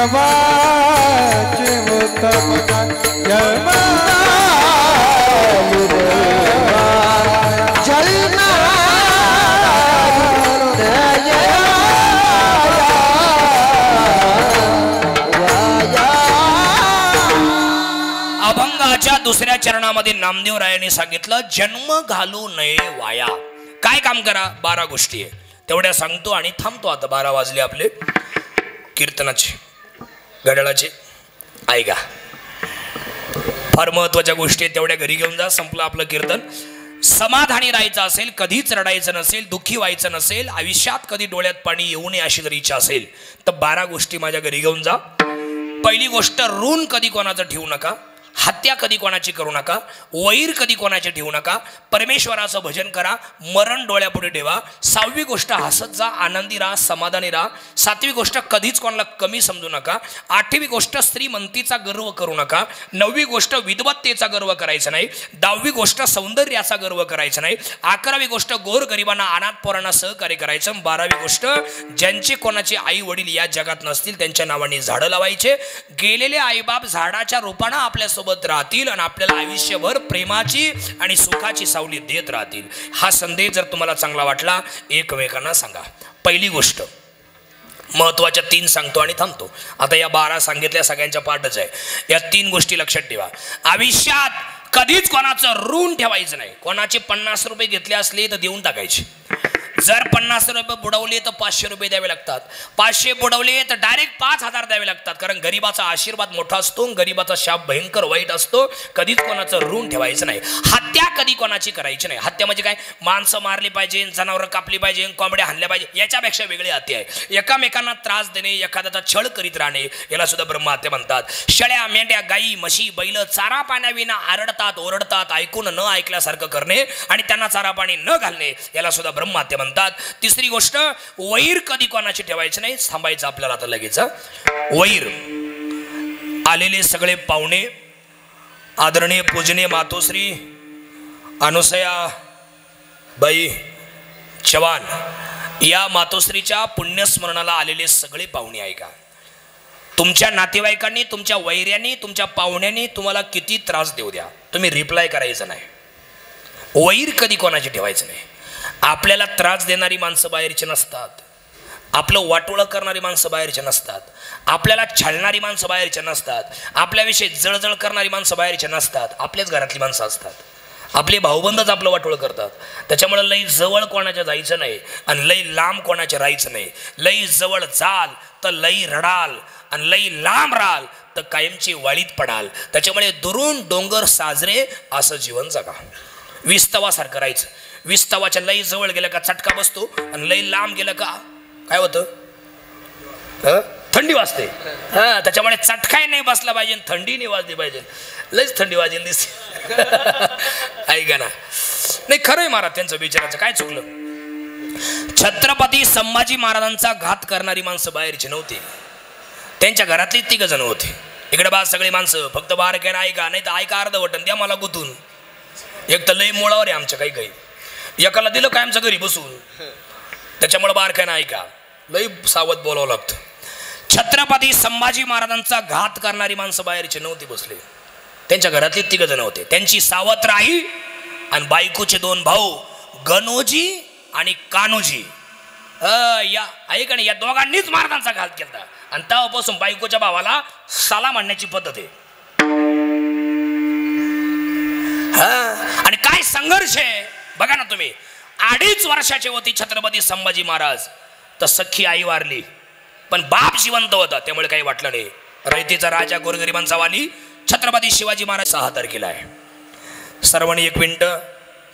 देवाचे उत्तम काय जन्मा अभंगाच्या दुसऱ्या चरणामध्ये नामदेव रायांनी सांगितलं जन्म घालू नये वाया. काय काम करा? 12 गोष्टी आहे तेवढ्या सांगतो आणि थांबतो. आता 12 वाजले आपले कीर्तनाचे घड्याळाचे. ऐका फार महत्वाच्या गोष्टी आहेत तेवढ्या घरी घेऊन जा. संपलं आपलं कीर्तन. समाधानी राहायचं असेल, कधीच रडायचं नसेल, दुःखी व्हायचं नसेल, आयुष्यात कधी डोळ्यात पाणी येऊ नये अशी जर इच्छा असेल तर 12 गोष्टी माझ्या घरी घेऊन जा. पहिली गोष्ट, ऋण कधी कोणाचं ठेवू नका, हत्या कधी कोणाची करू नका, वैर कधी कोणाची ठेवू नका, परमेश्वराचं भजन करा, मरण डोळ्यापुढे ठेवा. 6वी गोष्ट, हसत जा, आनंदी राहा, समाधानी राहा. 7वी गोष्ट, कधीच कोणाला कमी समजू नका. 8वी गोष्ट, श्रीमंतीचा गर्व करू नका. 9वी गोष्ट, विद्वत्तेचा गर्व करायचा नाही. 10वी गोष्ट, सौंदर्याचा गर्व करायचा नाही. 11वी गोष्ट, गोरगरिबांना अनाथ पोरांना सहकार्य करायचं. 12वी गोष्ट, ज्यांचे कोणाचे आई वडील या जगात नसतील त्यांच्या नावाने झाडं लावायचे. गेलेले आईबाप झाडाच्या रूपानं आपल्यासोबत राहतील आणि आपल्याला आयुष्यभर प्रेमाची आणि सुखाची सावली देत राहतील. हा संदेश जर तुम्हाला चांगला वाटला एकमेकांना सांगा. पहिली गोष्ट, महत्वाच्या 3 सांगतो आणि थांबतो. आता या 12 सांगितल्या सगळ्यांच्या पाठच आहे. या 3 गोष्टी लक्षात ठेवा. आयुष्यात कधीच कोणाचं ऋण ठेवायचं नाही. कोणाचे 50 रुपये घेतले असले तर देऊन टाकायचे. जर 50 रुपये बुडवले तर 500 रुपये द्यावे लागतात. 500 बुडवले तर डायरेक्ट 5000 द्यावे लागतात. कारण गरीबाचा आशीर्वाद मोठा असतो, गरीबाचा शाप भयंकर वाईट असतो. कधीच कोणाचं ऋण ठेवायचं नाही. हत्या कधी कोणाची करायची नाही. हत्या म्हणजे काय? माणसं मारली पाहिजे, जनावरं कापली पाहिजे, कोंबड्या हाणल्या पाहिजे, याच्यापेक्षा वेगळी हत्या आहे. एकामेकांना त्रास देणे, एखाद्याचा छळ करीत राहणे, याला सुद्धा ब्रह्महत्या म्हणतात. शेळ्या, मेंढ्या, गायी, म्हशी, बैल चारा पाण्याविना आरडतात, ओरडतात, ऐकून न ऐकल्यासारखं करणे आणि त्यांना चारा पाणी न घालणे, याला सुद्धा ब्रह्महत्या म्हणतात. 3री गोष्ट, वैर कधी कोणाची ठेवायची नाही. थांबायचं आपल्याला आता लगेच. वैर, आलेले सगळे पाहुणे, आदरणीय पूजनीय मातोश्री अनुसया बाई चव्हाण या मातोश्रीच्या पुण्यस्मरणाला आलेले सगळे पाहुणे ऐका. तुमच्या नातेवाईकांनी, तुमच्या वैर्यांनी, तुमच्या पाहुण्यांनी तुम्हाला किती त्रास देऊ द्या, तुम्ही रिप्लाय करायचं नाही. वैर कधी कोणाची ठेवायचं नाही. आपल्याला त्रास देणारी माणसं बाहेरची नसतात. आपलं वाटोळं करणारी माणसं बाहेरची नसतात. आपल्याला छळणारी माणसं बाहेरची नसतात. आपल्याविषयी जळजळ करणारी माणसं बाहेरची नसतात. आपल्याच घरातली माणसं असतात. आपले भाऊबंदच आपलं वाटोळं करतात. त्याच्यामुळे लई जवळ कोणाच्या जायचं नाही आणि लई लांब कोणाच्या राहायचं नाही. लई जवळ जाल तर लई रडाल आणि लई लांब राहाल तर कायमची वाळीत पडाल. त्याच्यामुळे दुरून डोंगर साजरे असं जीवन जगा. विस्तवासारखं राहायचं. विस्तवाच्या लई जवळ गेलं का चटका बसतो आणि लई लांब गेलं का काय होतं? थंडी वाजते. त्याच्यामुळे चटकाही नाही बसला पाहिजे, थंडी नाही वाजली पाहिजे. लईच थंडी वाजेल दिसते. ऐका ना, नाही खरंय महाराज त्यांचं विचाराचं काय चुकलं. छत्रपती संभाजी महाराजांचा घात करणारी माणसं बाहेरची नव्हती. त्यांच्या घरातली 3 जण होते. इकडे बा सगळी माणसं फक्त बाहेर काय ऐका, नाही तर ऐका अर्ध वटन द्या मला गुतून. एक तर लई मुळावर आहे आमच्या काही काही. एकाला दिलं काय आमच्या घरी बसून. त्याच्यामुळे बाहेर काय ना ऐका, लई सावध बोलावं लागतं. छत्रपती संभाजी महाराजांचा घात करणारी माणसं बाहेरची नव्हती बसले. त्यांच्या घरातली 3 जण होते. त्यांची सावत्र आई आणि बायकोचे 2 भाऊ गणोजी आणि कान्होजी. या ऐका ना, या दोघांनीच महाराजांचा घात केला. आणि तेव्हापासून बायकोच्या भावाला साला म्हणण्याची पद्धत आहे. आणि काय संघर्ष आहे बघा ना तुम्ही. 2.5 वर्षाचे होते छत्रपती संभाजी महाराज तर सख्खी आई वारली, पण बाप जिवंत होता. त्यामुळे काही वाटलं नाही. रयतेचा राजा, गोरगरिबांचा वाली छत्रपती शिवाजी महाराज 6 तारखेला आहे. सर्वांनी 1 मिनिटं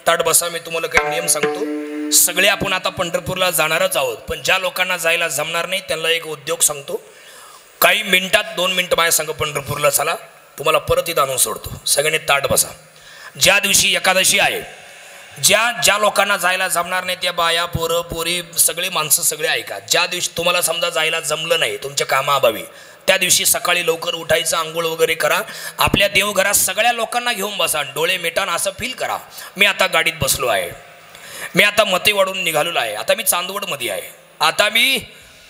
ताट बसा. मी तुम्हाला काही नियम सांगतो. सगळे आपण आता पंढरपूरला जाणारच आहोत, पण ज्या लोकांना जायला जमणार नाही त्यांना एक उद्योग सांगतो. काही मिनिटात 2 मिनिटं माझ्या सांग पंढरपूरला चला, तुम्हाला परत इथं आणून सोडतो. सगळ्यांनी ताट बसा. ज्या दिवशी एकादशी आहे, ज्या लोकांना जायला जमणार नाही त्या बाया, पोरं, पोरी, सगळे माणसं सगळे ऐका. ज्या दिवशी तुम्हाला समजा जायला जमलं नाही तुमच्या कामाअभावी, त्या दिवशी सकाळी लवकर उठायचं, आंघोळ वगैरे करा. आपल्या देवघरात सगळ्या लोकांना घेऊन बसा. डोळे मिटान असं फील करा. मी आता गाडीत बसलो आहे. मी आता मते वाढून निघालेलो आहे. आता मी चांदवडमध्ये आहे. आता मी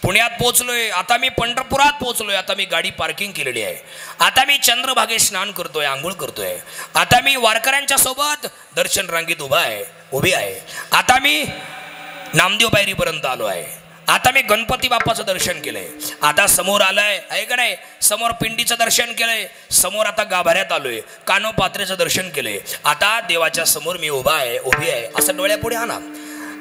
पुण्यात पोहोचलोय, आता मी पंढरपुरात पोहोचलोय, आता मी गाडी पार्किंग केलेली आहे, आता मी चंद्रभागेत स्नान करतोय, आंघोळ करतोय, आता मी वारकऱ्यांच्या सोबत दर्शन रांगेत उभी आहे, आता मी नामदेव पायरीपर्यंत आलो आहे, आता मी गणपती बाप्पाचं दर्शन केलंय, आता समोर आलंय आहे का नाही, समोर पिंडीचं दर्शन केलंय, समोर आता गाभाऱ्यात आलोय, कानोपात्रेचं दर्शन केलंय, आता देवाच्या समोर मी उभी आहे असं डोळ्यापुढे आणा.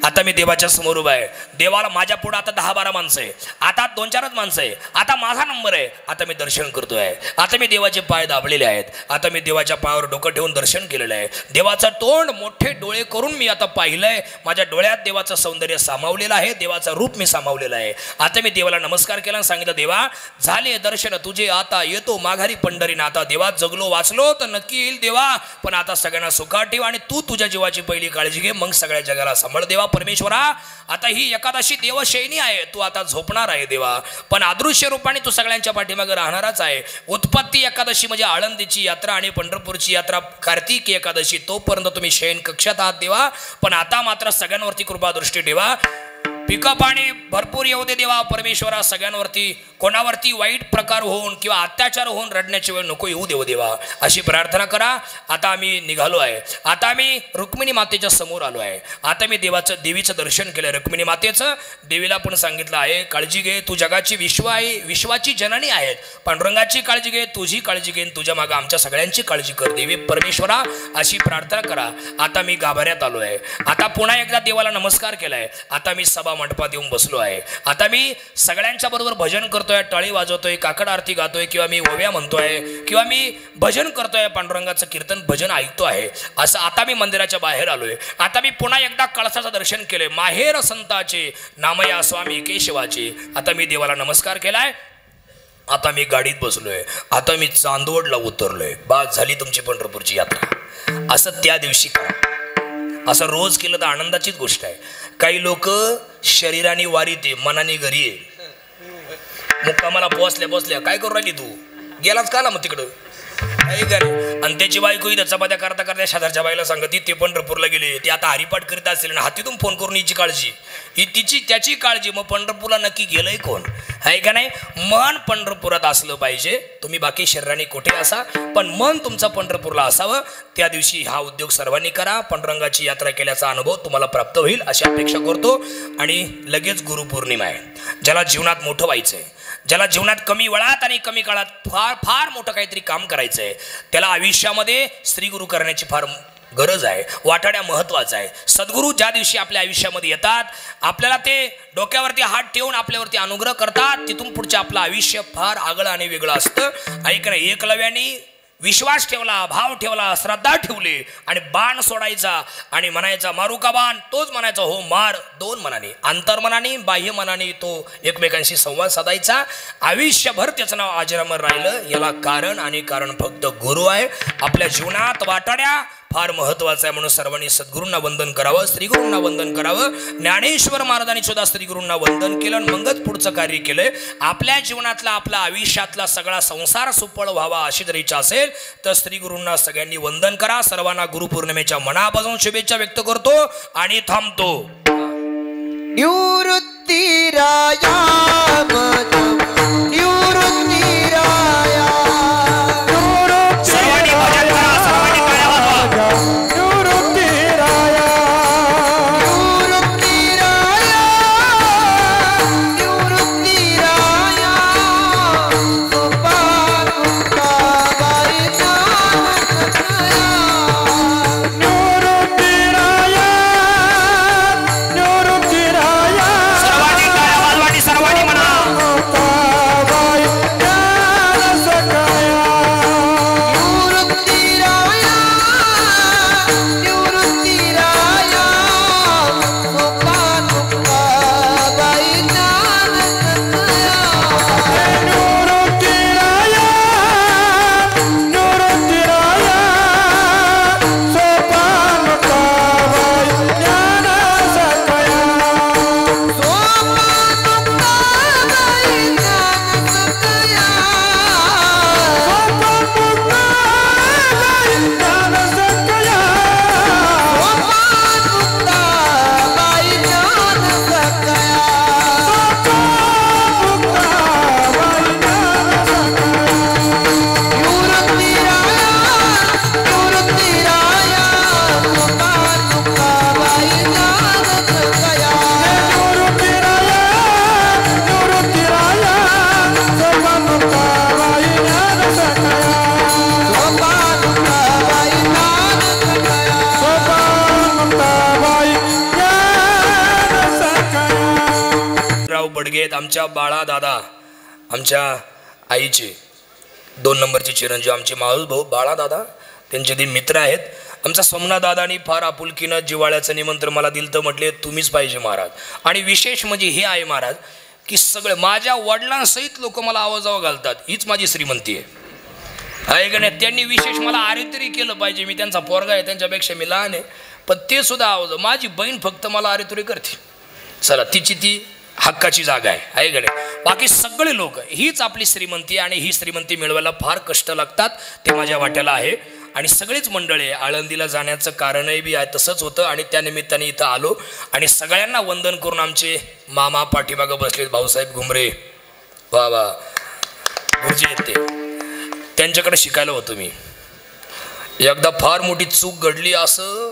आता मी देवाच्या समोर उभा आहे, देवाला माझ्या पुढे आता 10-12 माणसं आहे, आता 2-4च माणसं आहे, आता माझा नंबर आहे, आता मी दर्शन करतोय, आता मी देवाचे पाय दाबलेले आहेत, आता मी देवाच्या पायावर डोकं ठेवून दर्शन केलेलं आहे, देवाचं तोंड मोठे डोळे करून मी आता पाहिलंय, माझ्या डोळ्यात देवाचं सौंदर्य सामावलेलं आहे, देवाचं रूप मी सामावलेलं आहे. आता मी देवाला नमस्कार केला आणि सांगितलं, देवा झाले दर्शन तुझे, आता येतो माघारी पंढरीनं, आता देवात जगलो वाचलो तर नक्की येईल देवा, पण आता सगळ्यांना सुखात ठेव आणि तू तुझ्या जीवाची पहिली काळजी घे, मग सगळ्या जगाला सांभाळ देवा. परमेश्वरा, आता ही एकादशी देवशैनी आहे, तू आता झोपणार आहे देवा, पण अदृश्य रूपाने तू सगळ्यांच्या पाठीमागे राहणारच आहे. उत्पत्ती एकादशी म्हणजे आळंदीची यात्रा आणि पंढरपूरची यात्रा कार्तिकी एकादशी, तोपर्यंत तुम्ही शयन कक्षात आहात देवा, पण आता मात्र सगळ्यांवरती कृपा दृष्टी ठेवा, पिकं पाणी भरपूर येऊ दे देवा. परमेश्वरा, सगळ्यांवरती कोणावरती वाईट प्रकार होऊन किंवा अत्याचार होऊन रडण्याची वेळ नको येऊ देऊ देवा, अशी प्रार्थना करा. आता आम्ही निघालो आहे, आता आम्ही रुक्मिणी मातेच्या समोर आलो आहे, आता मी देवीचं दर्शन केलं, रुक्मिणी मातेचं. देवीला पण सांगितलं आहे, काळजी घे, तू जगाची विश्वाची जननी आहेत, पांडुरंगाची काळजी घे, तुझी काळजी घे, तुझ्या मागं आमच्या सगळ्यांची काळजी कर देवी. परमेश्वरा, अशी प्रार्थना करा. आता मी गाभाऱ्यात आलो आहे, आता पुन्हा एकदा देवाला नमस्कार केलाय, आता मी सभा मंडपात येऊन बसलो आहे, आता मी सगळ्यांच्या बरोबर भजन करतोय, टाळी वाजवतोय, काकड आरती गातोय, किंवा मी ओव्या म्हणतोय, किंवा मी भजन करतोय, पांडुरंगाचं कीर्तन भजन ऐकतो आहे. असं आता मी मंदिराच्या बाहेर आलोय, आता मी पुन्हा एकदा कळसाचं दर्शन केलंय, माहेर संताचे नामया स्वामी केशवाचे. आता मी देवाला नमस्कार केलाय, आता मी गाडीत बसलोय, आता मी चांदवडला उतरलोय. बास झाली तुमची पंढरपूरची यात्रा. असं त्या दिवशी करा, असं रोज केलं तर आनंदाचीच गोष्ट आहे. काही लोक शरीराने वारीते, मनाने घरी आहे. मुक्कामाला बसल्या काय करू राहिली तू, गेलाच का ना मग तिकडं, आणि त्याची बायको इथं चपात्या करता करता शेजारच्या बाईला सांगते ते पंढरपूरला गेले, ते आता हरिपाठ करीत असेल ना, हातीतून फोन करून हिची काळजी, ही त्याची काळजी. मग पंढरपूरला नक्की गेलंय कोण, आहे का नाही. मन पंढरपुरात असलं पाहिजे, तुम्ही बाकी शरीराने कुठे असा, पण मन तुमचं पंढरपूरला असावं. त्या दिवशी हा उद्योग सर्वांनी करा, पांडुरंगाची यात्रा केल्याचा अनुभव तुम्हाला प्राप्त होईल अशी अपेक्षा करतो. आणि लगेच गुरुपौर्णिमा आहे. ज्याला जीवनात मोठं व्हायचंय, ज्याला जीवनात कमी वेळात आणि कमी काळात फार फार मोठं काहीतरी काम करायचंय, त्याला आयुष्यामध्ये श्रीगुरु करण्याची फार गरज आहे, वाटाड्या महत्वाचा आहे. सद्गुरू ज्या दिवशी आपल्या आयुष्यामध्ये येतात, आपल्याला ते डोक्यावरती हात ठेवून आपल्यावरती अनुग्रह करतात, तिथून पुढचं आपलं आयुष्य फार आगळं आणि वेगळं असतं. ऐक ना, एकलव्याने विश्वास ठेवला, भाव ठेवला, श्रद्धा ठेवली आणि बाण सोडायचा आणि म्हणायचा मारू का बाण, तोच म्हणायचा हो मार. दोन मनाने, अंतर्मनाने बाह्य मनाने तो एकमेकांशी संवाद साधायचा. आयुष्यभर त्याचं नाव अजरामर राहिलं. याला कारण आणि कारण फक्त गुरु आहे. आपल्या जीवनात वाटाड्या फार महत्वाचं आहे, म्हणून सर्वांनी सद्गुरूंना वंदन करावं, श्रीगुरूंना वंदन करावं. ज्ञानेश्वर महाराजांनी सुद्धा श्रीगुरूंना वंदन केलं, मगच पुढचं कार्य केलंय. आपल्या जीवनातला, आपला आयुष्यातला सगळा संसार सुफळ व्हावा अशी जर इच्छा असेल तर श्रीगुरूंना सगळ्यांनी वंदन करा. सर्वांना गुरुपौर्णिमेच्या मनापासून शुभेच्छा व्यक्त करतो आणि थांबतो. निवृत्ती राया मागे आहेत आमच्या बाळा दादा, आमच्या आईचे 2 नंबरचे चिरंजीव आमचे माऊस भाऊ बाळा दादा, त्यांचे ते मित्र आहेत. आमचा सोमनाथ दादानी फार आपुलकीनं जिवाळ्याचं निमंत्रण मला दिलं तर म्हटले तुम्हीच पाहिजे महाराज. आणि विशेष म्हणजे हे आहे महाराज की सगळे माझ्या वडिलांसहित लोक मला आवाजावं घालतात, हीच माझी श्रीमंती आहे का नाही. त्यांनी विशेष मला आरेतरी केलं पाहिजे, मी त्यांचा पोरगा आहे, त्यांच्यापेक्षा मी लहान आहे, पण ते सुद्धा आवाज. माझी बहीण फक्त मला आरेतुरी करते, चला तिची ती हक्काची जागा आहे का नाही. बाकी सगळे लोक हीच आपली श्रीमंती, आणि ही श्रीमंती मिळवायला फार कष्ट लागतात, ते माझ्या वाट्याला आहे. आणि सगळीच मंडळी आळंदीला जाण्याचं कारणही बी आहे तसंच होतं, आणि त्यानिमित्ताने इथं आलो. आणि सगळ्यांना वंदन करून आमचे मामा पाठीमागं बसले भाऊसाहेब घुमरे, वा वा गुरुजी आहेत ते, त्यांच्याकडे शिकायला होतो मी. एकदा फार मोठी चूक घडली, असं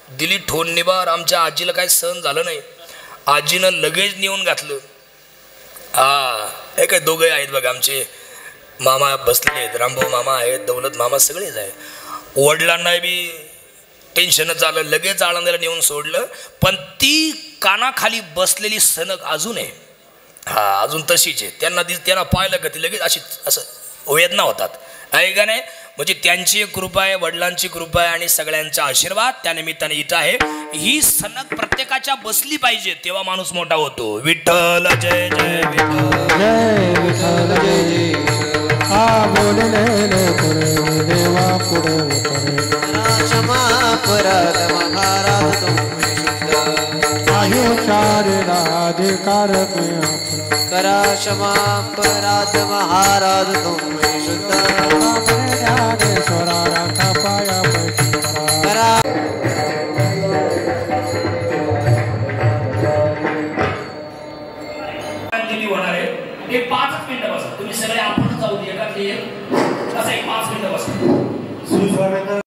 दिली ठोन निबार, आमच्या आजीला काही सहन झालं नाही, आजीनं लगेच नेऊन घातलं. हे काय दोघे आहेत बघा आमचे मामा बसलेले आहेत, रामभाऊ मामा आहेत, दौलत मामा सगळेच आहेत. वडिलांना बी टेन्शनच झालं, लगेच आळंदीला नेऊन सोडलं. पण ती कानाखाली बसलेली सनक अजून आहे, अजून तशीच आहे. त्यांना पाहिलं का ती लगेच अशी असं वेदना होतात, आहे का नाही. म्हणजे त्यांची कृपा आहे, वडिलांची कृपा आहे, आणि सगळ्यांचा आशीर्वाद त्यानिमित्ताने इथं आहे. ही सनक प्रत्येकाच्या बसली पाहिजे, तेव्हा माणूस मोठा होतो. विठ्ठल जय जय विठ्ठल, जय विठ्ठल जय जय. बोलले पुरे देवा पुरे क्षमा अपराध महाराज तुम्ही शुद्ध. आयुष्याला अधिकार करा क्षमा अपराध महाराज तुम्ही शुद्ध. ज्ञानेश्वराचा पाया करा होणार आहे. हे 5 मिनिटं बसा तुम्ही सगळे, आपण जाऊ दे एका 5 मिनिटं बसा.